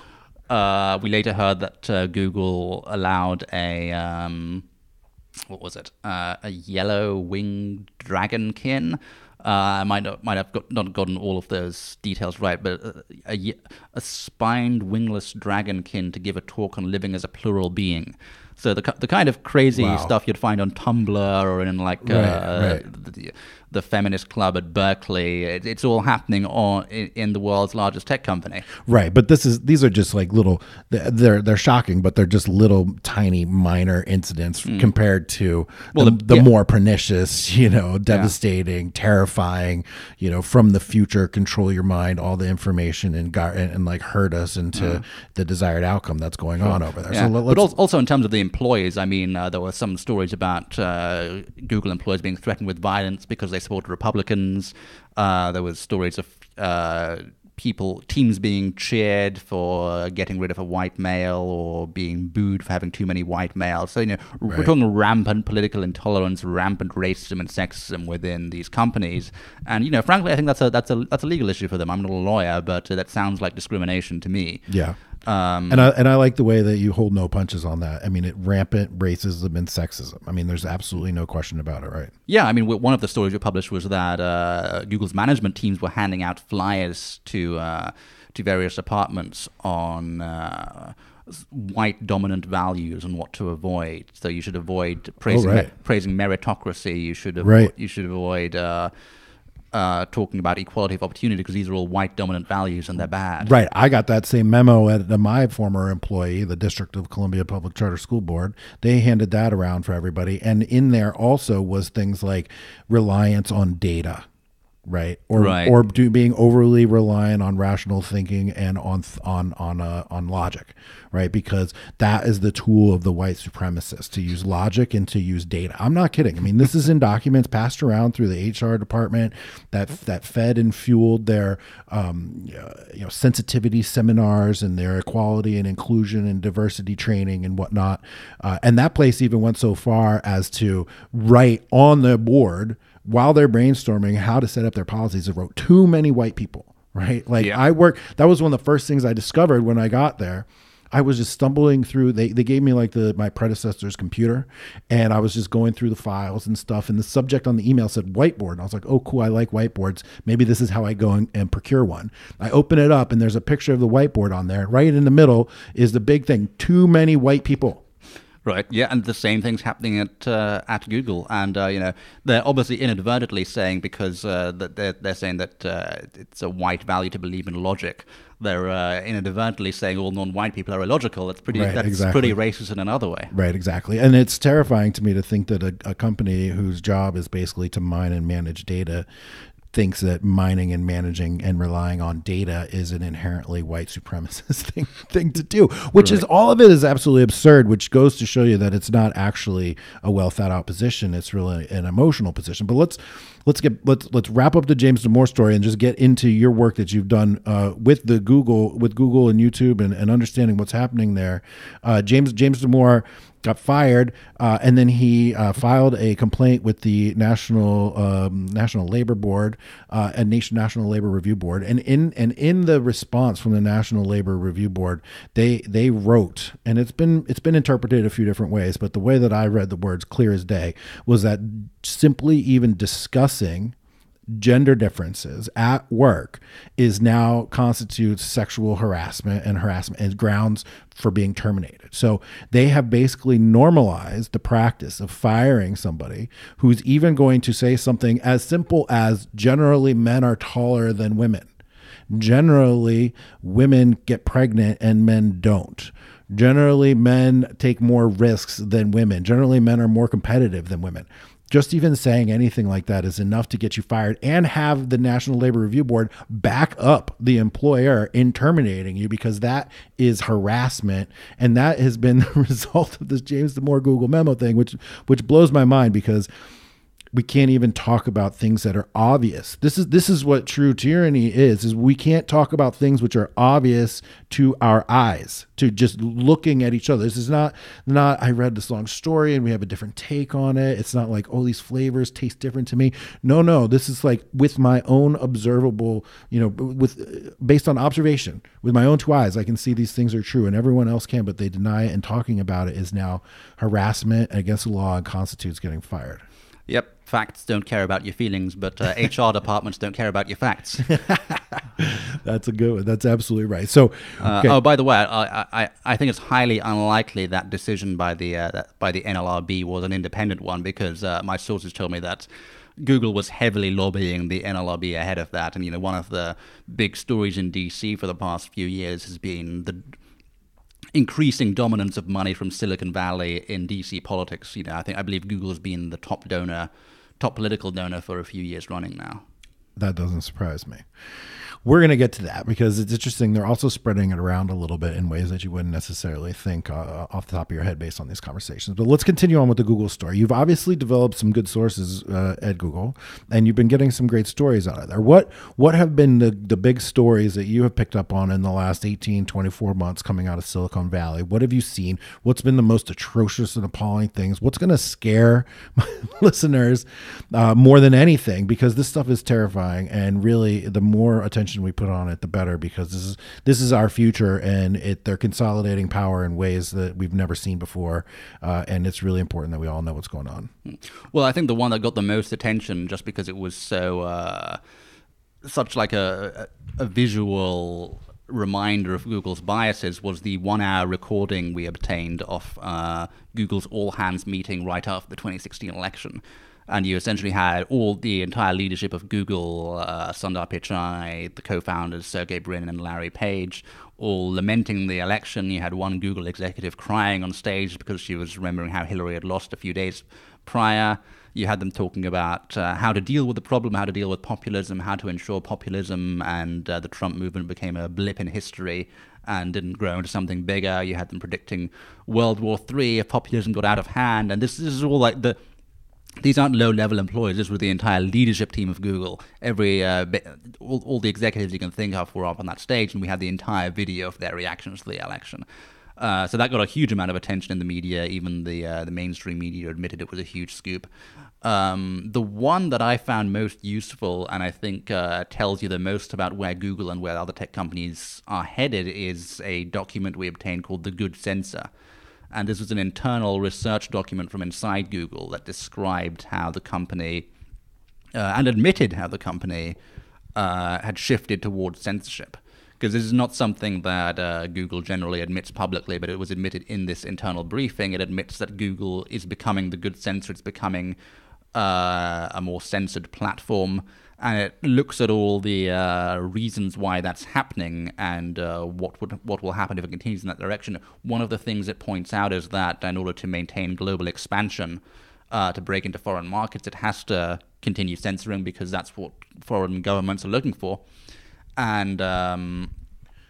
We later heard that Google allowed what was it? A yellow-winged dragonkin. I might have not gotten all of those details right, but a spined wingless dragonkin to give a talk on living as a plural being. So the kind of crazy stuff you'd find on Tumblr or in the feminist club at Berkeley, it's all happening in the world's largest tech company. Right, but these are just like little. They're shocking, but they're just little tiny minor incidents compared to the more pernicious, devastating, terrifying, from the future, control your mind, all the information and like hurt us into the desired outcome that's going on over there. Yeah. So but also in terms of the employees, I mean, there were some stories about Google employees being threatened with violence because they supported Republicans. There was stories of teams being cheered for getting rid of a white male or being booed for having too many white males. So, we're talking rampant political intolerance, rampant racism and sexism within these companies. And, frankly, I think that's a legal issue for them. I'm not a lawyer, but that sounds like discrimination to me. Yeah. And I like the way that you hold no punches on that. I mean, rampant racism and sexism. I mean, there's absolutely no question about it, right? Yeah, I mean, one of the stories we published was that Google's management teams were handing out flyers to various departments on white dominant values and what to avoid. So you should avoid praising meritocracy. You should avoid talking about equality of opportunity, because these are all white dominant values and they're bad. Right. I got that same memo at my former employee, the District of Columbia Public Charter School Board. They handed that around for everybody. And in there also was things like reliance on data. right? Right. Or being overly reliant on rational thinking and on logic, right? Because that is the tool of the white supremacist, to use logic and to use data. I'm not kidding. I mean, this is in documents passed around through the HR department that fed and fueled their sensitivity seminars and their equality and inclusion and diversity training and whatnot. And that place even went so far as to write on the board, while they're brainstorming how to set up their policies, it wrote too many white people, right? Like that was one of the first things I discovered when I got there. I was just stumbling through, they gave me like my predecessor's computer, and I was just going through the files and stuff, and the subject on the email said whiteboard. And I was like, oh, cool, I like whiteboards. Maybe this is how I go and procure one. I open it up, and there's a picture of the whiteboard on there. Right in the middle is the big thing, too many white people. Right. Yeah, and the same thing's happening at Google, and they're obviously inadvertently saying, because they're saying that it's a white value to believe in logic. They're inadvertently saying all non-white people are illogical. That's pretty racist in another way. Right. Exactly. And it's terrifying to me to think that a company whose job is basically to mine and manage data thinks that mining and managing and relying on data is an inherently white supremacist thing to do, which is, all of it is absolutely absurd, which goes to show you that it's not actually a well thought out position. It's really an emotional position. But let's wrap up the James Damore story and just get into your work that you've done with Google and YouTube and understanding what's happening there. James Damore got fired, and then he filed a complaint with the National Labor Board and National Labor Review Board, and in the response from the National Labor Review Board, they wrote, and it's been interpreted a few different ways, but the way that I read the words clear as day was that simply even discussing gender differences at work is now constitutes sexual harassment and grounds for being terminated. So they have basically normalized the practice of firing somebody who's even going to say something as simple as, generally men are taller than women. Generally, women get pregnant and men don't. Generally, men take more risks than women. Generally, men are more competitive than women. Just even saying anything like that is enough to get you fired, and have the National Labor Review Board back up the employer in terminating you, because that is harassment. And that has been the result of this James Damore Google memo thing, which blows my mind, because we can't even talk about things that are obvious. This is what true tyranny is we can't talk about things which are obvious to our eyes, to just looking at each other. This is not I read this long story and we have a different take on it. It's not like, oh, these flavors taste different to me. No, this is like with my own observable, based on observation, with my own two eyes, I can see these things are true, and everyone else can, but they deny it, and talking about it is now harassment against the law and constitutes getting fired. Yep. Facts don't care about your feelings, but HR departments don't care about your facts. That's a good one. That's absolutely right. So, okay. Oh, by the way, I think it's highly unlikely that decision by the NLRB was an independent one, because my sources told me that Google was heavily lobbying the NLRB ahead of that. And one of the big stories in DC for the past few years has been the increasing dominance of money from Silicon Valley in DC politics. I believe Google has been the top political donor for a few years running now. That doesn't surprise me. We're going to get to that, because it's interesting. They're also spreading it around a little bit in ways that you wouldn't necessarily think off the top of your head based on these conversations. But let's continue on with the Google story. You've obviously developed some good sources at Google, and you've been getting some great stories out of there. What have been the big stories that you have picked up on in the last 18, 24 months coming out of Silicon Valley? What have you seen? What's been the most atrocious and appalling things? What's going to scare my listeners more than anything? Because this stuff is terrifying, and really the more attention we put on it, the better, because this is our future, and they're consolidating power in ways that we've never seen before, and it's really important that we all know what's going on. Well, I think the one that got the most attention, just because it was so such like a visual reminder of Google's biases, was the 1-hour recording we obtained of Google's all-hands meeting right after the 2016 election. And you essentially had the entire leadership of Google, Sundar Pichai, the co-founders, Sergey Brin and Larry Page, all lamenting the election. You had one Google executive crying on stage because she was remembering how Hillary had lost a few days prior. You had them talking about how to deal with the problem, how to deal with populism, how to ensure populism, and the Trump movement became a blip in history and didn't grow into something bigger. You had them predicting World War III if populism got out of hand. And this is all like these aren't low-level employees. This was the entire leadership team of Google. All the executives you can think of were up on that stage, and we had the entire video of their reactions to the election. So that got a huge amount of attention in the media. Even the mainstream media admitted it was a huge scoop. The one that I found most useful, and I think tells you the most about where Google and where other tech companies are headed, is a document we obtained called the Good Censor. And this was an internal research document from inside Google that described how the company and admitted how the company had shifted towards censorship. Because this is not something that Google generally admits publicly, but it was admitted in this internal briefing. It admits that Google is becoming the good censor. It's becoming a more censored platform. And it looks at all the reasons why that's happening and what will happen if it continues in that direction. One of the things it points out is that in order to maintain global expansion, to break into foreign markets, it has to continue censoring because that's what foreign governments are looking for. And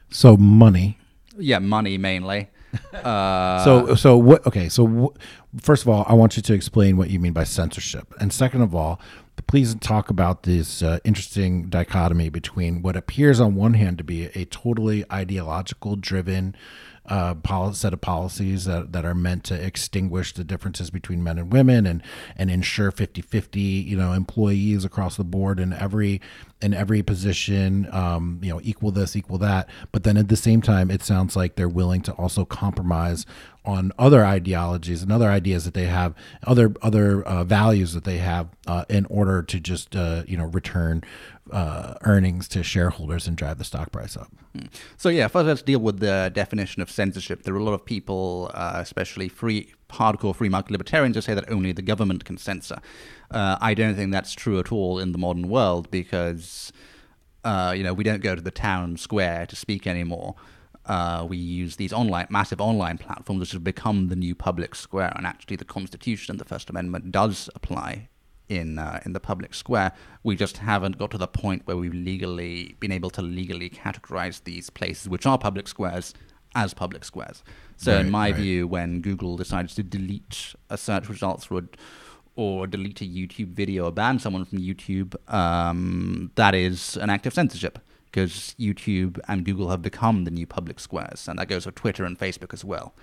so money. Yeah, money mainly. So what? Okay, first of all, I want you to explain what you mean by censorship, and second of all, please talk about this interesting dichotomy between what appears on one hand to be a totally ideological driven set of policies that are meant to extinguish the differences between men and women and ensure 50-50 employees across the board in every position, equal this, equal that. But then at the same time, it sounds like they're willing to also compromise on other ideologies and other ideas that they have, other values that they have in order to just return earnings to shareholders and drive the stock price up. So yeah, first let's deal with the definition of censorship. There are a lot of people, especially hardcore free market libertarians, who say that only the government can censor. I don't think that's true at all in the modern world because we don't go to the town square to speak anymore. We use these massive online platforms which have become the new public square, and actually the Constitution and the First Amendment does apply in the public square. We just haven't got to the point where we've been able to legally categorize these places, which are public squares, as public squares. So in my view, when Google decides to delete a search results or delete a YouTube video or ban someone from YouTube, that is an act of censorship, because YouTube and Google have become the new public squares, and that goes for Twitter and Facebook as well.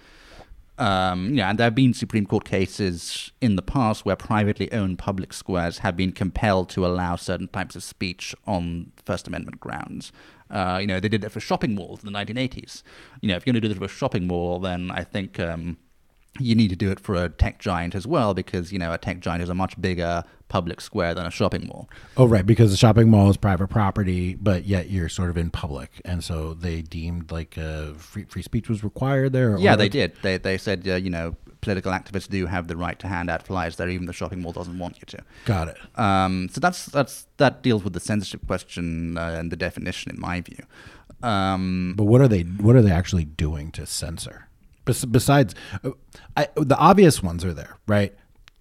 And there have been Supreme Court cases in the past where privately owned public squares have been compelled to allow certain types of speech on First Amendment grounds. They did it for shopping malls in the 1980s. If you're going to do this for a shopping mall, then I think you need to do it for a tech giant as well, because a tech giant is a much bigger public square than a shopping mall. Oh, right, because the shopping mall is private property, but yet you're sort of in public, and so they deemed like free speech was required there. Yeah, they did. They said political activists do have the right to hand out flyers there, even the shopping mall doesn't want you to. Got it. So that deals with the censorship question and the definition, in my view. But what are they actually doing to censor? Besides, the obvious ones are there, right?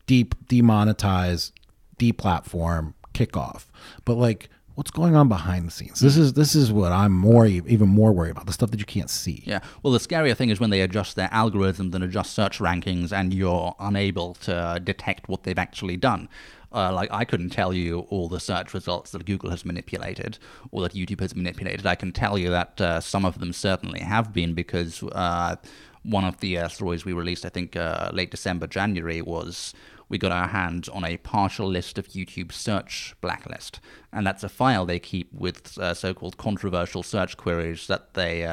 Demonetize, deplatform, kick off. But like, what's going on behind the scenes? This is what I'm even more worried about, the stuff that you can't see. Yeah. Well, the scarier thing is when they adjust their algorithms and adjust search rankings, and you're unable to detect what they've actually done. I couldn't tell you all the search results that Google has manipulated or that YouTube has manipulated. I can tell you that some of them certainly have been, because one of the stories we released, I think late December, January, was we got our hands on a partial list of YouTube's search blacklist. And that's a file they keep with so-called controversial search queries that they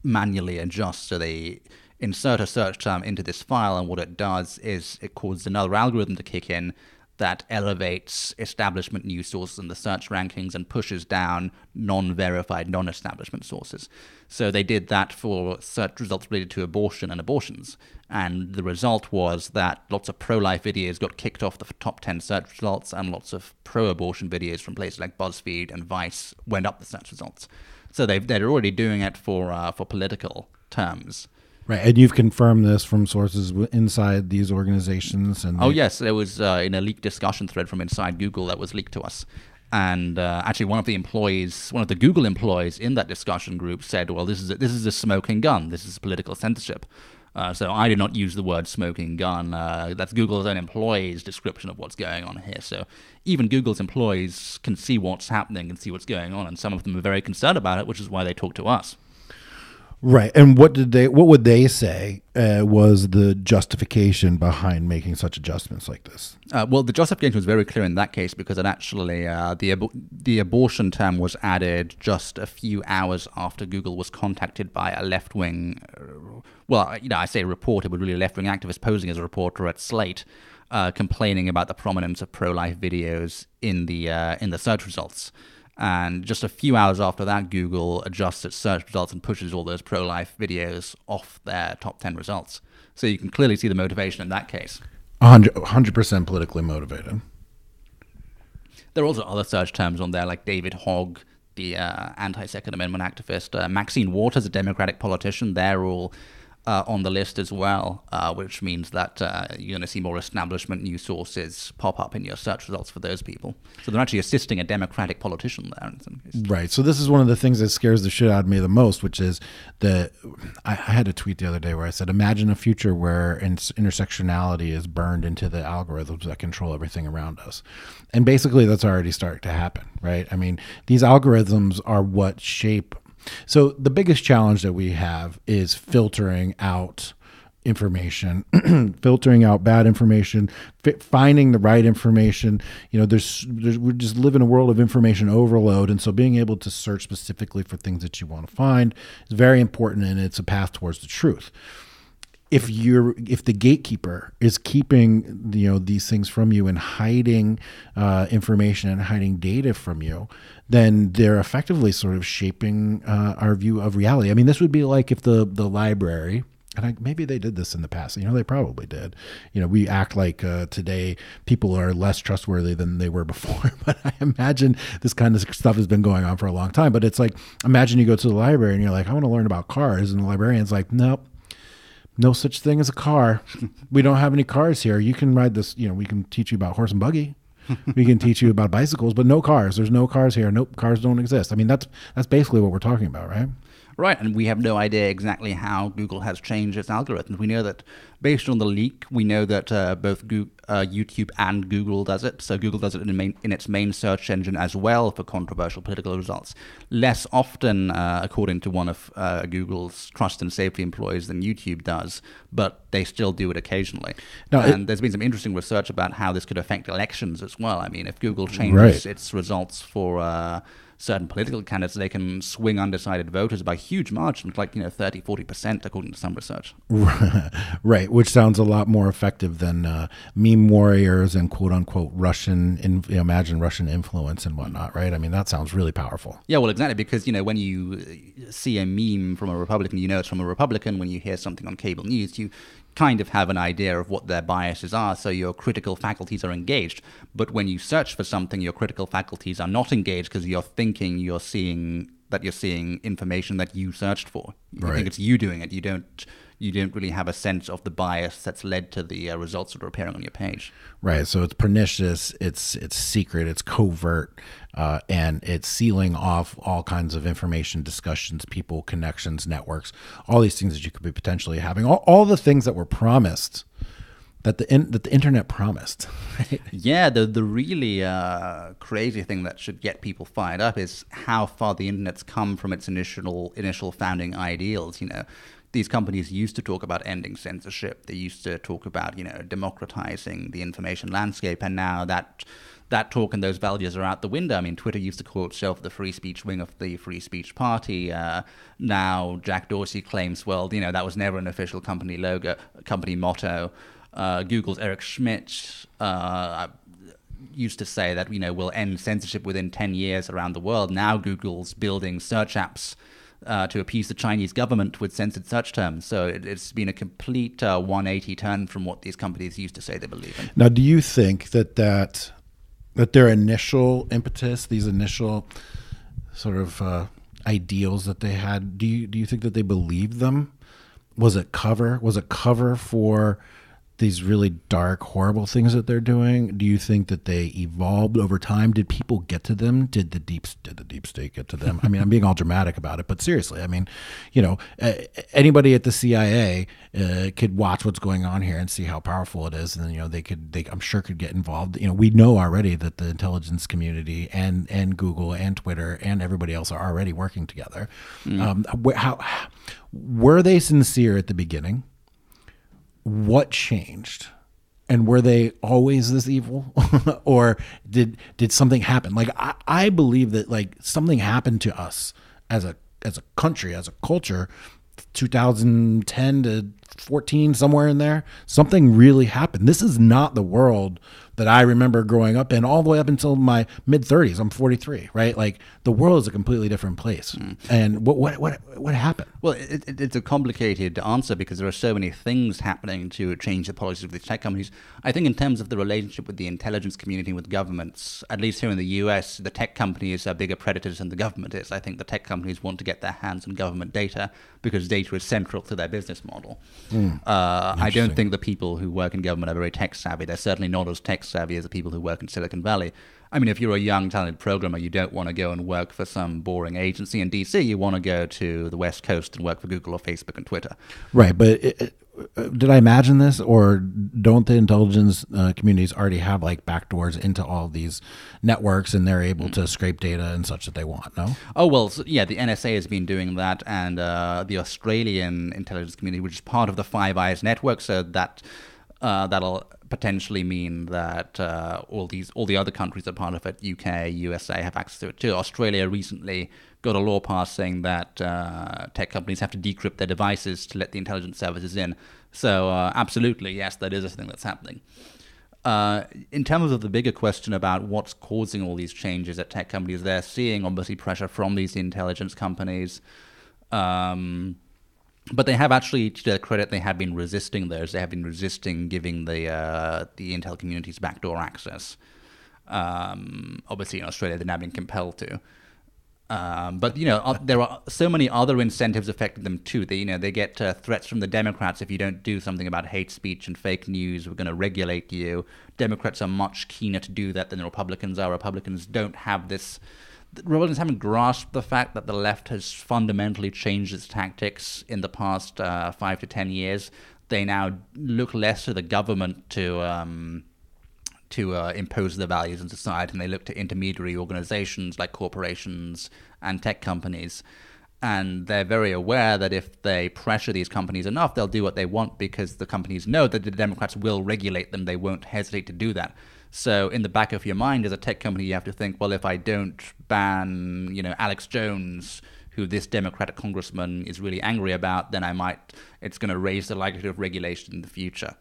manually adjust. So they insert a search term into this file, and what it does is it causes another algorithm to kick in that elevates establishment news sources in the search rankings and pushes down non-verified, non-establishment sources. So they did that for search results related to abortion and abortions. And the result was that lots of pro-life videos got kicked off the top 10 search results, and lots of pro-abortion videos from places like BuzzFeed and Vice went up the search results. So they're already doing it for political terms. Right, and you've confirmed this from sources inside these organizations. And yes, there was in a leaked discussion thread from inside Google that was leaked to us. And actually, one of the Google employees in that discussion group said, "Well, this is a smoking gun. This is political censorship." So I did not use the word smoking gun. That's Google's own employees' description of what's going on here. So even Google's employees can see what's happening and see what's going on, and some of them are very concerned about it, which is why they talk to us. Right, and what would they say was the justification behind making such adjustments like this? Well, the justification was very clear in that case because it actually the abortion term was added just a few hours after Google was contacted by a left-wing, I say reporter, but really a left-wing activist posing as a reporter at Slate, complaining about the prominence of pro-life videos in the search results. And just a few hours after that, Google adjusts its search results and pushes all those pro-life videos off their top 10 results. So you can clearly see the motivation in that case. 100% politically motivated. There are also other search terms on there, like David Hogg, the anti-Second Amendment activist. Maxine Waters, a Democratic politician. They're all on the list as well, which means that you're going to see more establishment news sources pop up in your search results for those people. So they're actually assisting a Democratic politician there in some cases. Right. So this is one of the things that scares the shit out of me the most, which is that I had a tweet the other day where I said, imagine a future where intersectionality is burned into the algorithms that control everything around us. And basically that's already starting to happen, right? I mean, these algorithms are what shape. So the biggest challenge that we have is filtering out information, filtering out bad information, finding the right information. We just live in a world of information overload, and so being able to search specifically for things that you want to find is very important, and it's a path towards the truth. If the gatekeeper is keeping these things from you and hiding information and hiding data from you, then they're effectively sort of shaping our view of reality. I mean, this would be like if the library, and maybe they did this in the past. They probably did. We act like today people are less trustworthy than they were before. But I imagine this kind of stuff has been going on for a long time. But it's like, imagine you go to the library and you're like, I want to learn about cars, and the librarian's like, nope. No such thing as a car. We don't have any cars here. You can ride this, we can teach you about horse and buggy. We can teach you about bicycles, but no cars. There's no cars here. Nope, cars don't exist. I mean, that's basically what we're talking about, right? Right, and we have no idea exactly how Google has changed its algorithms. We know that based on the leak, we know that both YouTube and Google does it. So Google does it in its main search engine as well for controversial political results. Less often, according to one of Google's trust and safety employees, than YouTube does, but they still do it occasionally. There's been some interesting research about how this could affect elections as well. I mean, if Google changes its results for certain political candidates, they can swing undecided voters by huge margins, like 30-40% according to some research. Right, which sounds a lot more effective than meme warriors and quote unquote Russian influence and whatnot, right? I mean, that sounds really powerful. Yeah, well, exactly, because when you see a meme from a Republican, it's from a Republican. When you hear something on cable news, you kind of have an idea of what their biases are, so your critical faculties are engaged. But when you search for something, your critical faculties are not engaged because you're thinking you're seeing information that you searched for. You think it's you doing it. You don't really have a sense of the bias that's led to the results that are appearing on your page. Right. So it's pernicious, it's secret, it's covert, and it's sealing off all kinds of information, discussions, people, connections, networks, all these things that you could be potentially having, all the things that were promised, that the internet promised. Right? Yeah, the really crazy thing that should get people fired up is how far the internet's come from its initial founding ideals. These companies used to talk about ending censorship. They used to talk about, democratizing the information landscape. And now that talk and those values are out the window. I mean, Twitter used to call itself the free speech wing of the free speech party. Now Jack Dorsey claims, that was never an official company motto. Google's Eric Schmidt used to say that, we'll end censorship within 10 years around the world. Now Google's building search apps to appease the Chinese government with censored search terms. So it's been a complete 180 turn from what these companies used to say they believe in. Now, do you think that their initial impetus, these initial sort of ideals that they had, do you think that they believed them? Was it cover for these really dark, horrible things that they're doing? Do you think that they evolved over time? Did people get to them? Did the deep state get to them? I mean, I'm being all dramatic about it, but seriously, I mean, anybody at the CIA could watch what's going on here and see how powerful it is, and they I'm sure could get involved. We know already that the intelligence community and Google and Twitter and everybody else are already working together. How were they sincere at the beginning? What changed? And were they always this evil? Or did something happen? Like, I believe that, like, something happened to us as a country, as a culture, 2010 to 14, somewhere in there. Something really happened. This is not the world that I remember growing up in all the way up until my mid-30s. I'm 43, right? Like, the world is a completely different place. And what happened? Well, it's a complicated answer because there are so many things happening to change the policies of these tech companies. I think in terms of the relationship with the intelligence community and with governments, at least here in the US, the tech companies are bigger predators than the government is. I think the tech companies want to get their hands on government data because data is central to their business model. I don't think the people who work in government are very tech savvy. They're certainly not as tech savvy as the people who work in Silicon Valley. I mean, if you're a young, talented programmer, you don't want to go and work for some boring agency in DC. You want to go to the West Coast and work for Google or Facebook and Twitter. Right, but did I imagine this, or don't the intelligence communities already have, like, backdoors into all of these networks, and they're able to scrape data and such that they want? No. Oh well, yeah. The NSA has been doing that, and the Australian intelligence community, which is part of the Five Eyes network, so that that'll potentially mean that all the other countries that are part of it, UK, USA, have access to it too. Australia recently got a law passed saying that tech companies have to decrypt their devices to let the intelligence services in. So absolutely, yes, that is a thing that's happening. In terms of the bigger question about what's causing all these changes at tech companies, they're seeing obviously pressure from these intelligence companies. But they have actually, to their credit, they have been resisting those. They have been resisting giving the intel communities backdoor access. Obviously, in Australia, they're now being compelled to. But there are so many other incentives affecting them too. They get threats from the Democrats if you don't do something about hate speech and fake news. We're going to regulate you. Democrats are much keener to do that than the Republicans are. Republicans don't have this. The Republicans haven't grasped the fact that the left has fundamentally changed its tactics in the past 5 to 10 years. They now look less to the government to impose their values in society, and they look to intermediary organizations like corporations and tech companies. And they're very aware that if they pressure these companies enough, they'll do what they want because the companies know that the Democrats will regulate them. They won't hesitate to do that. So in the back of your mind as a tech company, you have to think, well, if I don't ban, Alex Jones, who this Democratic congressman is really angry about, then it's going to raise the likelihood of regulation in the future.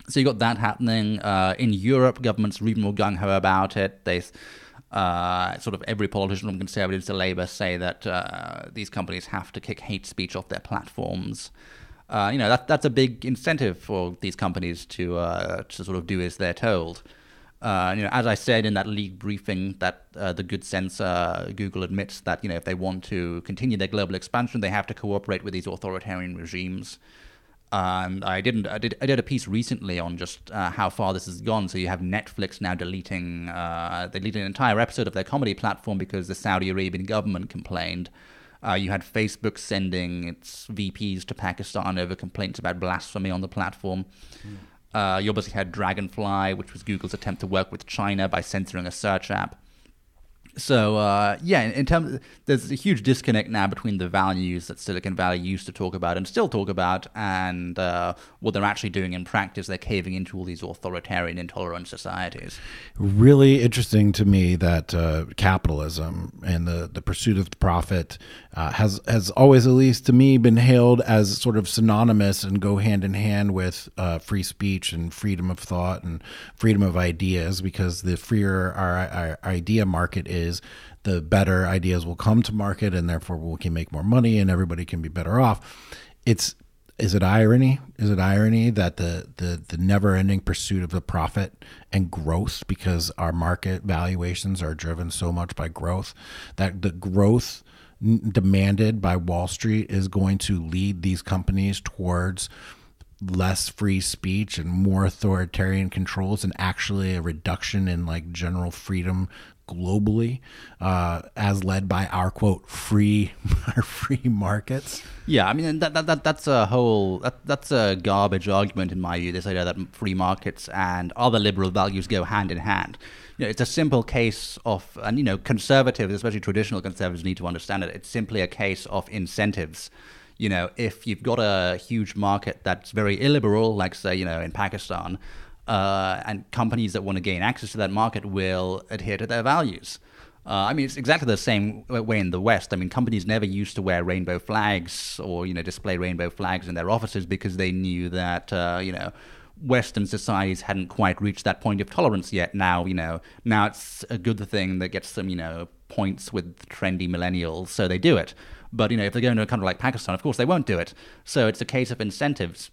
So you got that happening. In Europe, governments are even more gung-ho about it. They sort of every politician from Conservatives to Labour say that these companies have to kick hate speech off their platforms. That's a big incentive for these companies to sort of do as they're told. As I said in that leaked briefing, that the good censor Google admits that if they want to continue their global expansion, they have to cooperate with these authoritarian regimes. And I did a piece recently on just how far this has gone. So you have Netflix now deleting an entire episode of their comedy platform because the Saudi Arabian government complained. You had Facebook sending its VPs to Pakistan over complaints about blasphemy on the platform. You obviously had Dragonfly, which was Google's attempt to work with China by censoring a search app. So, in terms there's a huge disconnect now between the values that Silicon Valley used to talk about and still talk about and what they're actually doing in practice. They're caving into all these authoritarian, intolerant societies. Really interesting to me that capitalism and the pursuit of profit has always, at least to me, been hailed as sort of synonymous and go hand in hand with free speech and freedom of thought and freedom of ideas, because the freer our idea market is, the better ideas will come to market, and therefore we can make more money and everybody can be better off. Is it irony? Is it irony that the never-ending pursuit of the profit and growth, because our market valuations are driven so much by growth, that the growth demanded by Wall Street is going to lead these companies towards less free speech and more authoritarian controls, and actually a reduction in like general freedom globally, as led by our quote free markets? Yeah, I mean that's a garbage argument in my view. This idea that free markets and other liberal values go hand in hand. It's a simple case of, and conservatives, especially traditional conservatives, need to understand it. It's simply a case of incentives. If you've got a huge market that's very illiberal, like say in Pakistan, and companies that want to gain access to that market will adhere to their values. It's exactly the same way in the West. Companies never used to wear rainbow flags or, display rainbow flags in their offices because they knew that, Western societies hadn't quite reached that point of tolerance yet. Now it's a good thing that gets them, points with trendy millennials, so they do it. But, if they go into a country like Pakistan, of course they won't do it. So it's a case of incentives.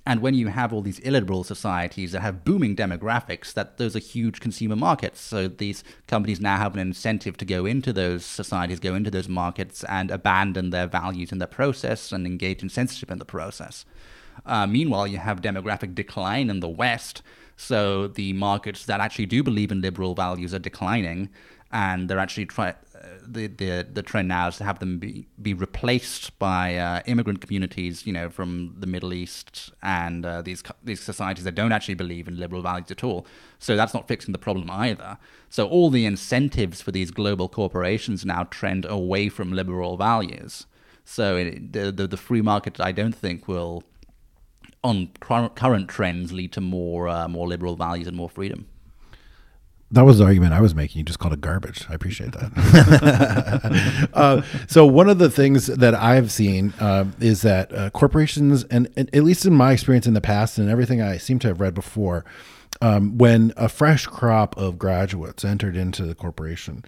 And when you have all these illiberal societies that have booming demographics, those are huge consumer markets. So these companies now have an incentive to go into those societies, go into those markets, and abandon their values in the process and engage in censorship in the process. Meanwhile, you have demographic decline in the West. So the markets that actually do believe in liberal values are declining, and they're actually the trend now is to have them be replaced by immigrant communities, from the Middle East and these societies that don't actually believe in liberal values at all. So that's not fixing the problem either. So all the incentives for these global corporations now trend away from liberal values. So the free market, I don't think, will, on current trends, lead to more liberal values and more freedom. That was the argument I was making. You just called it garbage. I appreciate that. So one of the things that I've seen is that corporations, and at least in my experience in the past and everything I seem to have read before, when a fresh crop of graduates entered into the corporation,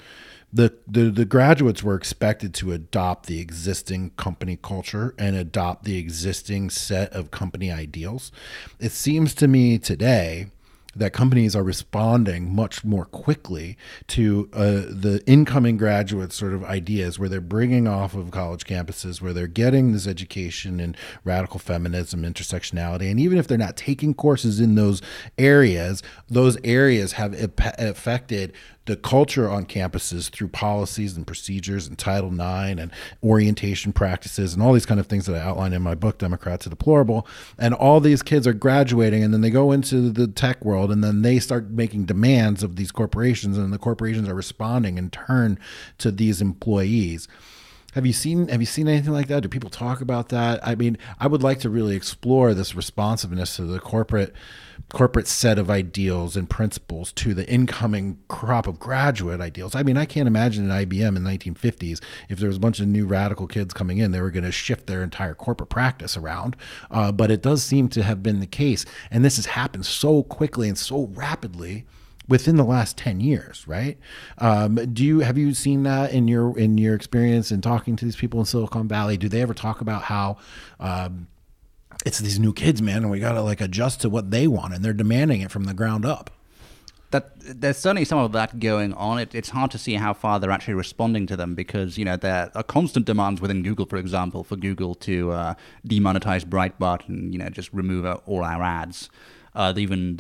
the graduates were expected to adopt the existing company culture and adopt the existing set of company ideals. It seems to me today that companies are responding much more quickly to the incoming graduate sort of ideas, where they're bringing off of college campuses, where they're getting this education in radical feminism, intersectionality. And even if they're not taking courses in those areas have affected the culture on campuses through policies and procedures and Title IX and orientation practices and all these kind of things that I outline in my book, Democrats Are Deplorable. And all these kids are graduating, and then they go into the tech world, and then they start making demands of these corporations, and the corporations are responding in turn to these employees. Have you seen anything like that? Do people talk about that? I would like to really explore this responsiveness to the corporate set of ideals and principles to the incoming crop of graduate ideals. I can't imagine at IBM in the 1950s, if there was a bunch of new radical kids coming in, they were going to shift their entire corporate practice around. But it does seem to have been the case. And this has happened so quickly and so rapidly within the last 10 years, right? Have you seen that in your experience in talking to these people in Silicon Valley? Do they ever talk about how it's these new kids, man, and we got to adjust to what they want, and they're demanding it from the ground up? That there's certainly some of that going on. It's hard to see how far they're actually responding to them, because there are constant demands within Google, for example, for Google to demonetize Breitbart and just remove all our ads. They even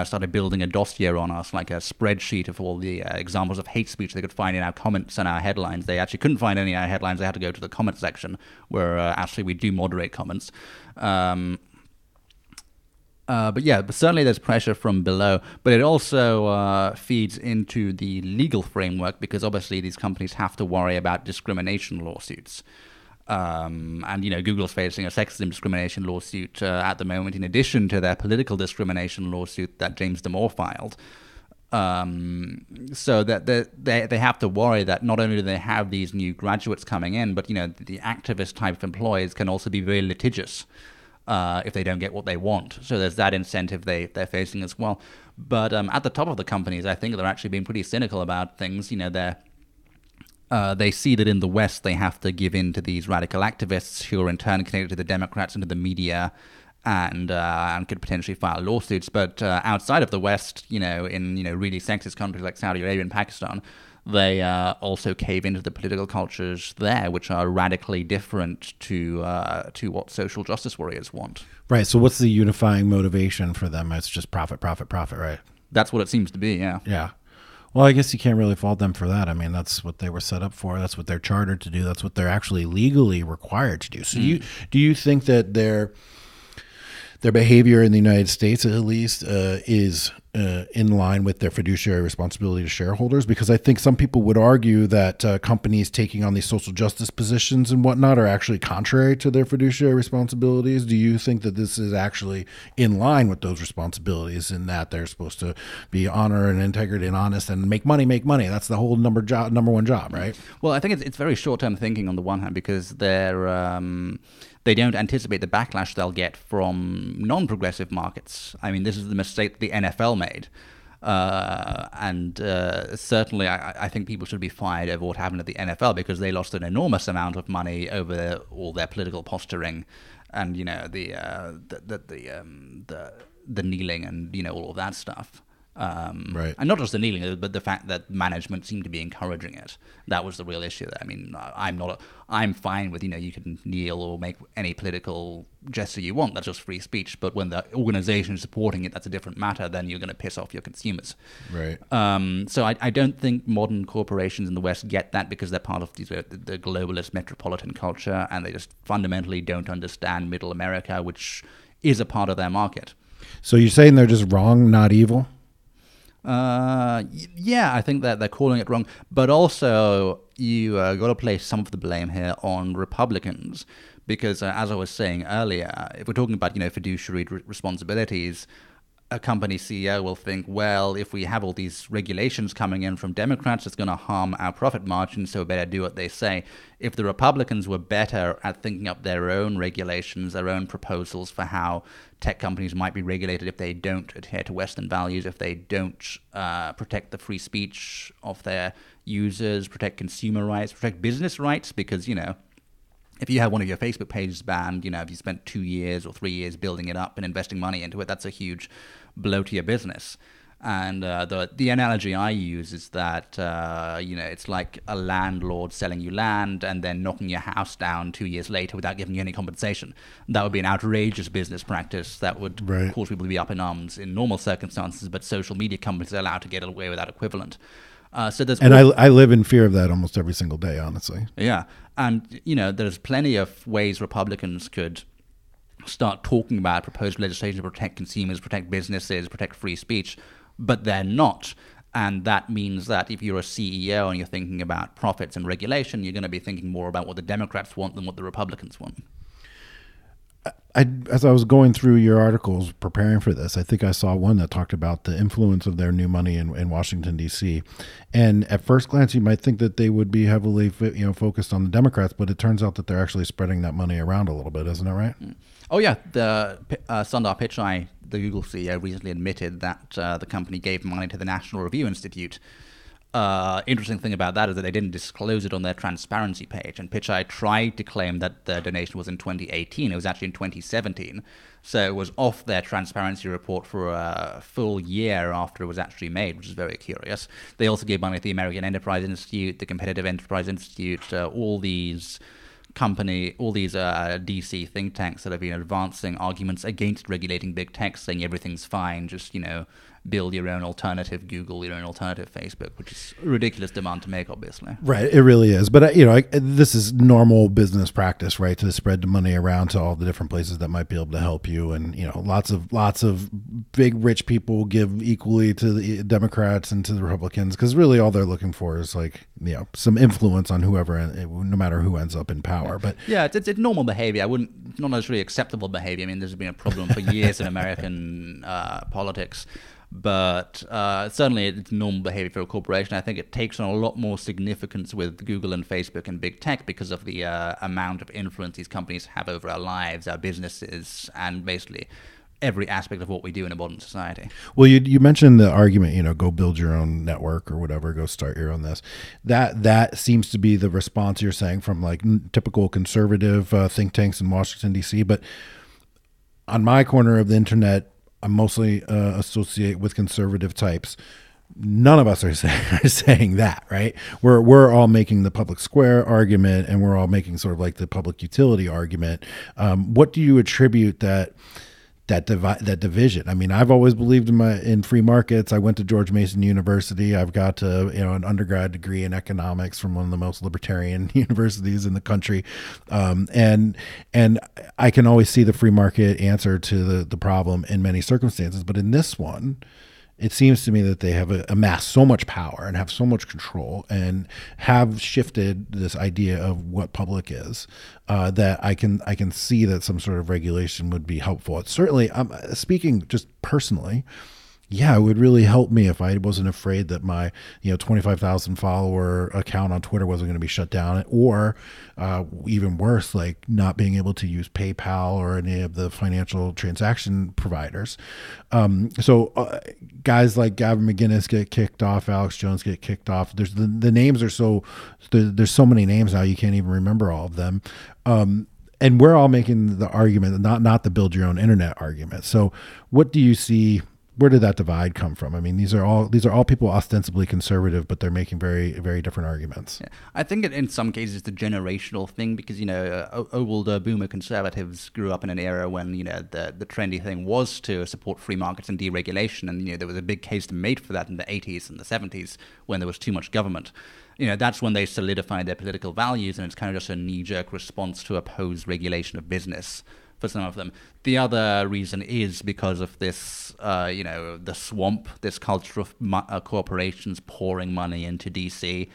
started building a dossier on us, like a spreadsheet of all the examples of hate speech they could find in our comments and our headlines. They actually couldn't find any in our headlines. They had to go to the comment section, where actually we do moderate comments. But certainly there's pressure from below. But it also feeds into the legal framework, because obviously these companies have to worry about discrimination lawsuits. Google's facing a sexism discrimination lawsuit at the moment, in addition to their political discrimination lawsuit that James Damore filed. So that they have to worry that not only do they have these new graduates coming in, but the activist type of employees can also be very litigious if they don't get what they want. So there's that incentive they're facing as well. But at the top of the companies, I think they're actually being pretty cynical about things. They see that in the West they have to give in to these radical activists, who are in turn connected to the Democrats and to the media, and could potentially file lawsuits. But outside of the West, in really sexist countries like Saudi Arabia and Pakistan, they also cave into the political cultures there, which are radically different to what social justice warriors want. Right. So what's the unifying motivation for them? It's just profit, profit, profit, right? That's what it seems to be, yeah. Yeah. Well, I guess you can't really fault them for that. I mean, that's what they were set up for. That's what they're chartered to do. That's what they're actually legally required to do. So do you think that their behavior in the United States, at least, is in line with their fiduciary responsibility to shareholders? Because I think some people would argue that companies taking on these social justice positions and whatnot are actually contrary to their fiduciary responsibilities. Do you think that this is actually in line with those responsibilities, in that they're supposed to be honor and integrity and honest and make money? That's the whole number one job, right? Well, I think it's very short-term thinking on the one hand, because they don't anticipate the backlash they'll get from non-progressive markets. I mean, this is the mistake the NFL made. Certainly I think people should be fired over what happened at the NFL, because they lost an enormous amount of money over all their political posturing and, you know, the kneeling and, you know, all of that stuff. Right. And not just the kneeling, but the fact that management seemed to be encouraging it. That was the real issue there. I mean, I'm fine with, you know, you can kneel or make any political gesture you want. That's just free speech. But when the organization is supporting it, that's a different matter. Then you're going to piss off your consumers. Right. So I don't think modern corporations in the West get that, because they're part of the globalist metropolitan culture, and they just fundamentally don't understand middle America, which is a part of their market. So you're saying they're just wrong, not evil? Yeah, I think that they're calling it wrong, but also you got to place some of the blame here on Republicans, because as I was saying earlier, if we're talking about, you know, fiduciary responsibilities, a company CEO will think, well, if we have all these regulations coming in from Democrats, it's going to harm our profit margin, so we better do what they say. If the Republicans were better at thinking up their own regulations, their own proposals for how tech companies might be regulated if they don't adhere to Western values, if they don't protect the free speech of their users, protect consumer rights, protect business rights, because, you know, if you have one of your Facebook pages banned, you know, if you spent 2 years or 3 years building it up and investing money into it, that's a huge blow to your business. And the analogy I use is that, you know, it's like a landlord selling you land and then knocking your house down 2 years later without giving you any compensation. That would be an outrageous business practice that would cause people to be up in arms in normal circumstances, but social media companies are allowed to get away with that equivalent. So there's I live in fear of that almost every single day, honestly. Yeah. And, you know, there's plenty of ways Republicans could start talking about proposed legislation to protect consumers, protect businesses, protect free speech, but they're not. And that means that if you're a CEO and you're thinking about profits and regulation, you're going to be thinking more about what the Democrats want than what the Republicans want. As I was going through your articles preparing for this, I think I saw one that talked about the influence of their new money in Washington, D.C. And at first glance, you might think that they would be heavily focused on the Democrats, but it turns out that they're actually spreading that money around a little bit, isn't that right? Oh, yeah. The Sundar Pichai, the Google CEO, recently admitted that the company gave money to the National Review Institute. Interesting thing about that is that they didn't disclose it on their transparency page, and Pichai tried to claim that the donation was in 2018. It was actually in 2017, so it was off their transparency report for a full year after it was actually made, which is very curious. They also gave money to the American Enterprise Institute, the Competitive Enterprise Institute, all these DC think tanks that have been advancing arguments against regulating big tech, saying everything's fine, just, you know, build your own alternative Google, your own alternative Facebook, which is a ridiculous demand to make, obviously. Right, it really is. But, this is normal business practice, right, to spread the money around to all the different places that might be able to help you. And, lots of big, rich people give equally to the Democrats and to the Republicans, because really all they're looking for is, some influence on whoever, no matter who ends up in power. But yeah, it's normal behavior. Not necessarily acceptable behavior. I mean, there's been a problem for years in American politics. But certainly it's normal behavior for a corporation. I think it takes on a lot more significance with Google and Facebook and big tech because of the amount of influence these companies have over our lives, our businesses, and basically every aspect of what we do in a modern society. Well, you mentioned the argument, go build your own network or whatever, go start your own this. That seems to be the response you're saying from typical conservative think tanks in Washington, D.C. But on my corner of the internet, I mostly associate with conservative types. None of us are saying that, right? We're all making the public square argument, and we're all making sort of like the public utility argument. What do you attribute that division? I mean, I've always believed in free markets. I went to George Mason University. I've got an undergrad degree in economics from one of the most libertarian universities in the country, and I can always see the free market answer to the problem in many circumstances. But in this one, it seems to me that they have amassed so much power and have so much control and have shifted this idea of what public is, that I can see that some sort of regulation would be helpful. It's certainly, speaking just personally, yeah, it would really help me if I wasn't afraid that my 25,000 follower account on Twitter wasn't going to be shut down, or even worse, like not being able to use PayPal or any of the financial transaction providers. So guys like Gavin McInnes get kicked off, Alex Jones get kicked off. There's the names are there's so many names now you can't even remember all of them. And we're all making the argument, not the build your own internet argument. So what do you see? Where did that divide come from? I mean, these are all people ostensibly conservative, but they're making very, very different arguments. Yeah. I think in some cases it's a generational thing because, older boomer conservatives grew up in an era when, the trendy thing was to support free markets and deregulation. And, there was a big case to be made for that in the 80s and the 70s when there was too much government. That's when they solidified their political values, and it's kind of just a knee-jerk response to oppose regulation of business for some of them. The other reason is because of this, the swamp, this culture of corporations pouring money into DC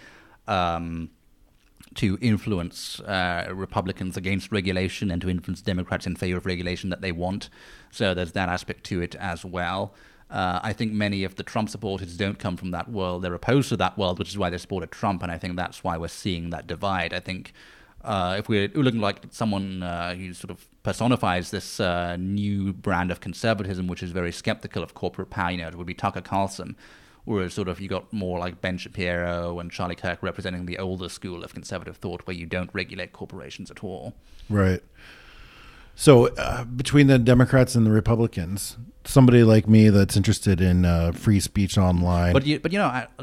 to influence Republicans against regulation and to influence Democrats in favor of regulation that they want. So there's that aspect to it as well. I think many of the Trump supporters don't come from that world. They're opposed to that world, which is why they supported Trump, and I think that's why we're seeing that divide. I think if we're looking like someone who sort of personifies this new brand of conservatism, which is very skeptical of corporate power, it would be Tucker Carlson, whereas sort of you got more like Ben Shapiro and Charlie Kirk representing the older school of conservative thought, where you don't regulate corporations at all. Right. So between the Democrats and the Republicans, somebody like me that's interested in free speech online. But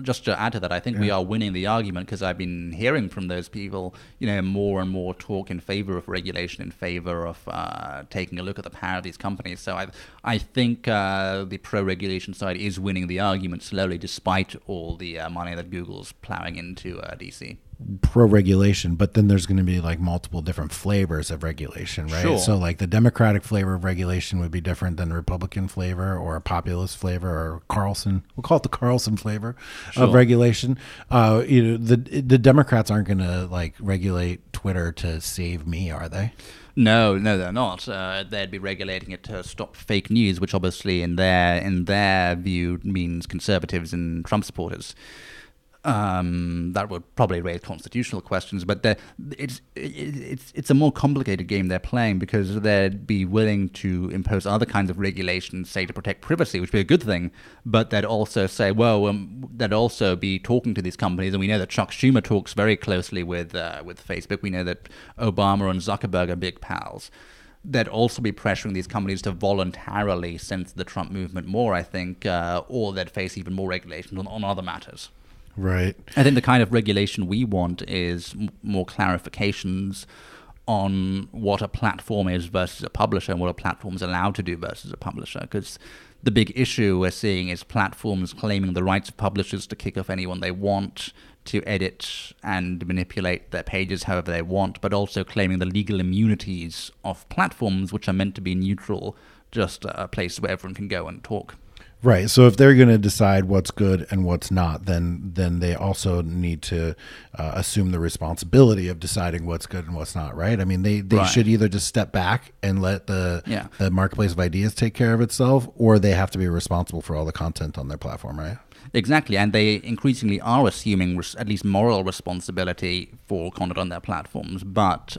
just to add to that, I think we are winning the argument because I've been hearing from those people, more and more talk in favor of regulation, in favor of taking a look at the power of these companies. So I think the pro-regulation side is winning the argument slowly, despite all the money that Google's plowing into DC. Pro-regulation, but then there's going to be like multiple different flavors of regulation, right? Sure. So like the Democratic flavor of regulation would be different than the Republican flavor or a populist flavor or Carlson. We'll call it the Carlson flavor of regulation. The Democrats aren't going to like regulate Twitter to save me, are they? No, they're not. They'd be regulating it to stop fake news, which obviously in their view means conservatives and Trump supporters. That would probably raise constitutional questions, but it's a more complicated game they're playing because they'd be willing to impose other kinds of regulations, say to protect privacy, which would be a good thing, but they'd also say, they'd also be talking to these companies, and we know that Chuck Schumer talks very closely with Facebook. We know that Obama and Zuckerberg are big pals. They'd also be pressuring these companies to voluntarily censor the Trump movement more, I think, or they'd face even more regulations on other matters. Right. I think the kind of regulation we want is more clarifications on what a platform is versus a publisher and what a platform is allowed to do versus a publisher. Because the big issue we're seeing is platforms claiming the rights of publishers to kick off anyone they want, to edit and manipulate their pages however they want, but also claiming the legal immunities of platforms, which are meant to be neutral, just a place where everyone can go and talk. Right. So if they're going to decide what's good and what's not, then they also need to assume the responsibility of deciding what's good and what's not. Right. I mean, they should either just step back and let the marketplace of ideas take care of itself, or they have to be responsible for all the content on their platform. Right. Exactly. And they increasingly are assuming at least moral responsibility for content on their platforms. But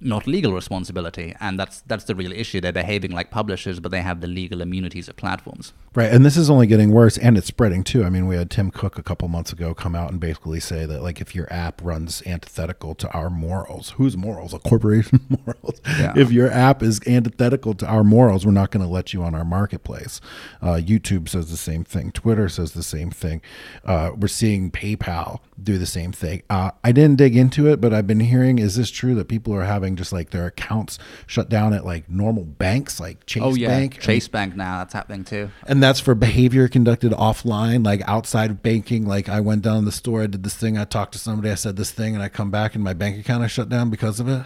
not legal responsibility. And that's the real issue. They're behaving like publishers, but they have the legal immunities of platforms. Right, and this is only getting worse, and it's spreading too. I mean, we had Tim Cook a couple months ago come out and basically say that, like, if your app runs antithetical to our morals, whose morals? A corporation morals. Yeah. If your app is antithetical to our morals, we're not going to let you on our marketplace. YouTube says the same thing. Twitter says the same thing. We're seeing PayPal do the same thing. I didn't dig into it, but I've been hearing, is this true that people are having just like their accounts shut down at like normal banks, like Chase Bank? Chase Bank now, that's happening too. And that's for behavior conducted offline, like outside of banking. Like I went down to the store, I did this thing, I talked to somebody, I said this thing, and I come back and my bank account is shut down because of it.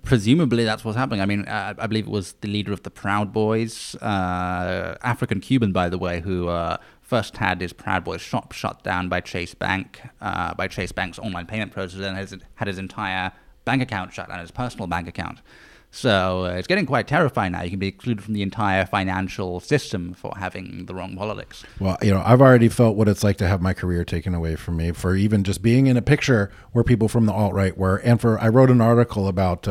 Presumably that's what's happening. I mean, I believe it was the leader of the Proud Boys, African-Cuban, by the way, who first had his Proud Boys shop shut down by Chase Bank, by Chase Bank's online payment process, and had his entire bank account shut down, his personal bank account. So it's getting quite terrifying now. You can be excluded from the entire financial system for having the wrong politics. Well, I've already felt what it's like to have my career taken away from me for even just being in a picture where people from the alt-right were. And I wrote an article about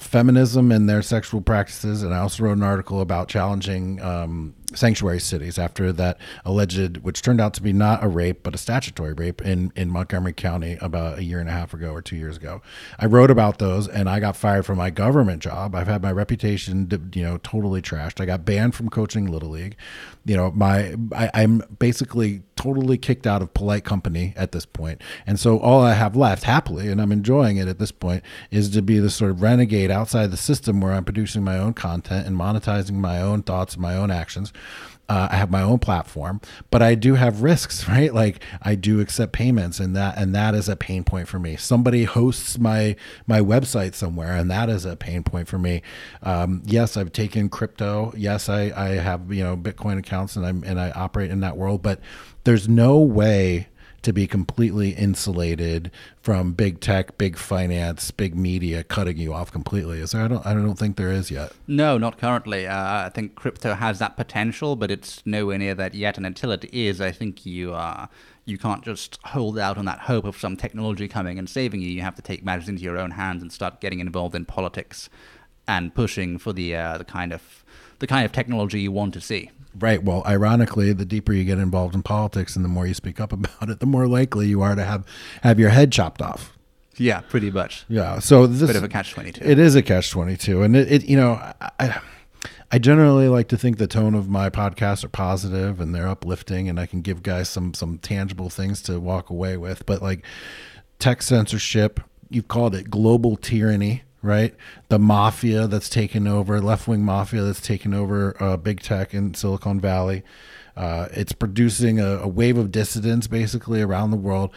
feminism and their sexual practices. And I also wrote an article about challenging sanctuary cities after that alleged, which turned out to be not a rape, but a statutory rape in Montgomery County about a year and a half ago or 2 years ago. I wrote about those and I got fired from my government job. I've had my reputation, totally trashed. I got banned from coaching Little League. I'm basically totally kicked out of polite company at this point. And so all I have left, happily, and I'm enjoying it at this point, is to be this sort of renegade outside the system where I'm producing my own content and monetizing my own thoughts and my own actions. I have my own platform, but I do have risks, right? Like I do accept payments, and that is a pain point for me. Somebody hosts my website somewhere, and that is a pain point for me. Yes, I've taken crypto. Yes, I have Bitcoin accounts, and I operate in that world. But there's no way to be completely insulated from big tech, big finance, big media cutting you off completely. Is there? I don't think there is yet. No, not currently. I think crypto has that potential, but it's nowhere near that yet. And until it is, I think you can't just hold out on that hope of some technology coming and saving you. You have to take matters into your own hands and start getting involved in politics and pushing for the kind of technology you want to see. Right. Well, ironically, the deeper you get involved in politics and the more you speak up about it, the more likely you are to have your head chopped off. Yeah, pretty much. Yeah. So this bit of a catch-22. It is a catch-22, and I generally like to think the tone of my podcasts are positive and they're uplifting, and I can give guys some tangible things to walk away with. But like tech censorship, you've called it global tyranny. Right, the mafia that's taken over, left-wing mafia that's taken over big tech in Silicon Valley. It's producing a wave of dissidents basically around the world.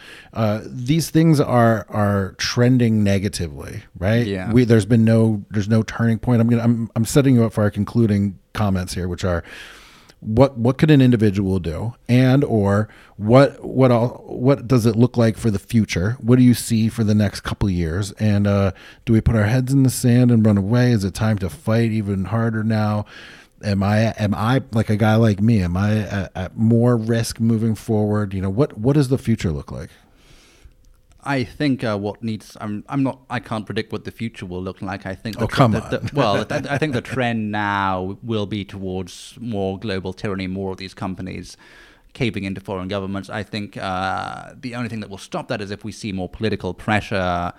These things are trending negatively, right? Yeah. There's no turning point. I'm setting you up for our concluding comments here, which are what could an individual do, and or what does it look like for the future? What do you see for the next couple of years? And do we put our heads in the sand and run away? Is it time to fight even harder now? Am I like a guy like me? Am I at more risk moving forward? What does the future look like? I think I can't predict what the future will look like. I think. I think the trend now will be towards more global tyranny, more of these companies caving into foreign governments. I think the only thing that will stop that is if we see more political pressure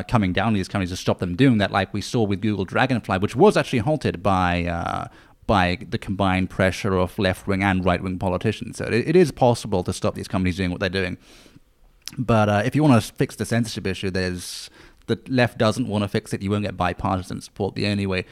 coming down on these companies to stop them doing that, like we saw with Google Dragonfly, which was actually halted by the combined pressure of left-wing and right-wing politicians. So it is possible to stop these companies doing what they're doing. But if you want to fix the censorship issue, the left doesn't want to fix it. You won't get bipartisan support. The only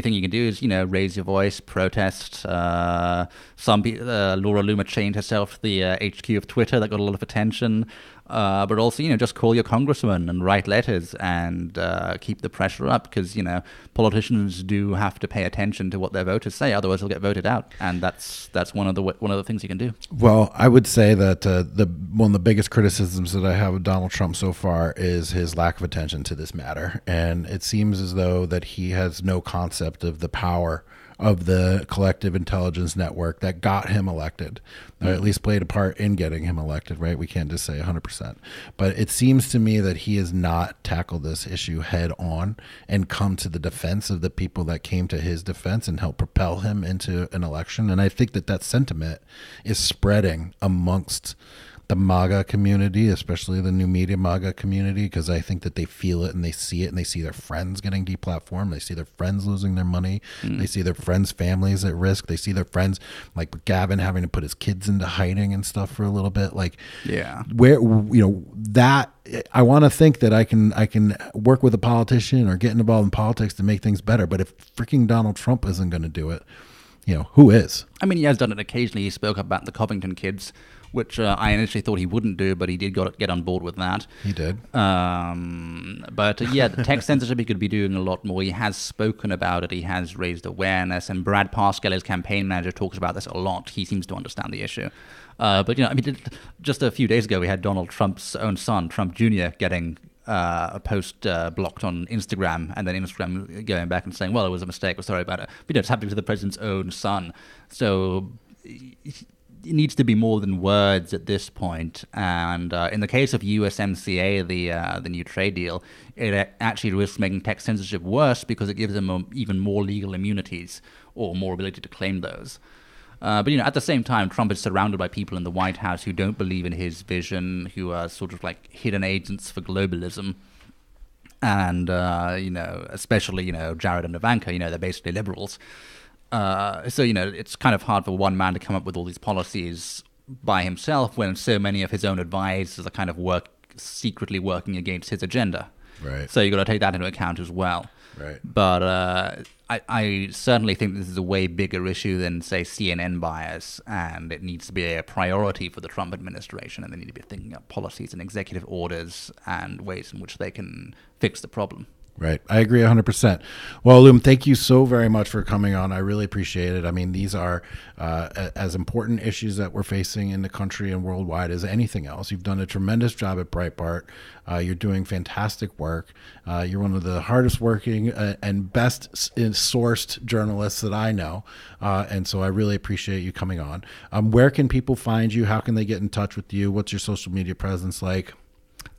thing you can do is, raise your voice, protest. Laura Loomer chained herself to the HQ of Twitter. That got a lot of attention. But also, just call your congressman and write letters and keep the pressure up, because, politicians do have to pay attention to what their voters say. Otherwise, they'll get voted out. And that's one of the things you can do. Well, I would say that one of the biggest criticisms that I have of Donald Trump so far is his lack of attention to this matter. And it seems as though that he has no concept of the power of the collective intelligence network that got him elected, or at least played a part in getting him elected, right? We can't just say 100%. But it seems to me that he has not tackled this issue head on and come to the defense of the people that came to his defense and helped propel him into an election. And I think that sentiment is spreading amongst the MAGA community, especially the new media MAGA community, because I think that they feel it and they see it, and they see their friends getting deplatformed. They see their friends losing their money. They see their friends' families at risk. They see their friends, like Gavin, having to put his kids into hiding and stuff for a little bit. Like, where, that, I want to think that I can work with a politician or get involved in politics to make things better. But if freaking Donald Trump isn't going to do it, who is? I mean, he has done it occasionally. He spoke about the Covington kids, which I initially thought he wouldn't do, but he did get on board with that. He did. But the tech censorship, he could be doing a lot more. He has spoken about it. He has raised awareness. And Brad Parscale, his campaign manager, talks about this a lot. He seems to understand the issue. But just a few days ago, we had Donald Trump's own son, Trump Jr., getting a post blocked on Instagram, and then Instagram going back and saying, well, it was a mistake, we're sorry about it. But it's happening to the president's own son. So it needs to be more than words at this point. And in the case of USMCA, the new trade deal, it actually risks making tech censorship worse because it gives them even more legal immunities or more ability to claim those. But at the same time, Trump is surrounded by people in the White House who don't believe in his vision, who are sort of like hidden agents for globalism. And, especially, Jared and Ivanka, they're basically liberals. So, it's kind of hard for one man to come up with all these policies by himself when so many of his own advisors are kind of secretly working against his agenda. Right. So you've got to take that into account as well. Right. But I certainly think this is a way bigger issue than, say, CNN bias, and it needs to be a priority for the Trump administration, and they need to be thinking up policies and executive orders and ways in which they can fix the problem. Right. I agree 100%. Well, Allum, thank you so very much for coming on. I really appreciate it. I mean, these are as important issues that we're facing in the country and worldwide as anything else. You've done a tremendous job at Breitbart. You're doing fantastic work. You're one of the hardest working and best sourced journalists that I know. And so I really appreciate you coming on. Where can people find you? How can they get in touch with you? What's your social media presence like?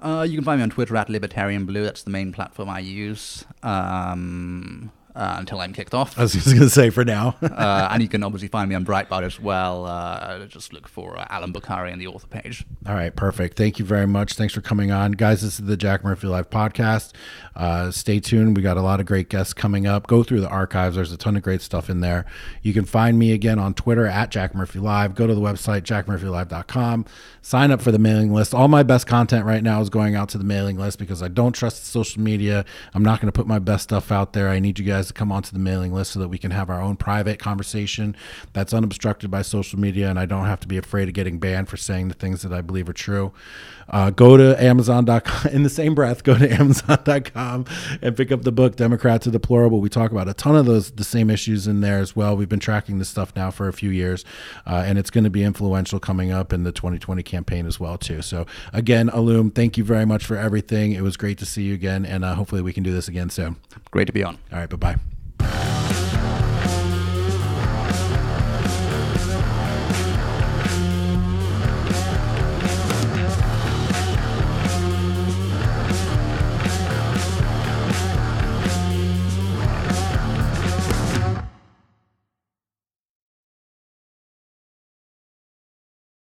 You can find me on Twitter at LibertarianBlue. That's the main platform I use until I'm kicked off. I was just going to say for now. And you can obviously find me on Breitbart as well. Just look for Allum Bokhari on the author page. All right, perfect. Thank you very much. Thanks for coming on. Guys, this is the Jack Murphy Live podcast. Stay tuned. We got a lot of great guests coming up. Go through the archives. There's a ton of great stuff in there. You can find me again on Twitter at Jack Murphy Live. Go to the website, jackmurphylive.com. Sign up for the mailing list. All my best content right now is going out to the mailing list because I don't trust social media. I'm not going to put my best stuff out there. I need you guys to come onto the mailing list so that we can have our own private conversation that's unobstructed by social media, and I don't have to be afraid of getting banned for saying the things that I believe are true. Go to Amazon.com. In the same breath, go to Amazon.com and pick up the book, Democrats are Deplorable. We talk about a ton of the same issues in there as well. We've been tracking this stuff now for a few years, and it's going to be influential coming up in the 2020 campaign as well, too. So, again, Allum, thank you very much for everything. It was great to see you again, and hopefully we can do this again soon. Great to be on. All right, bye-bye.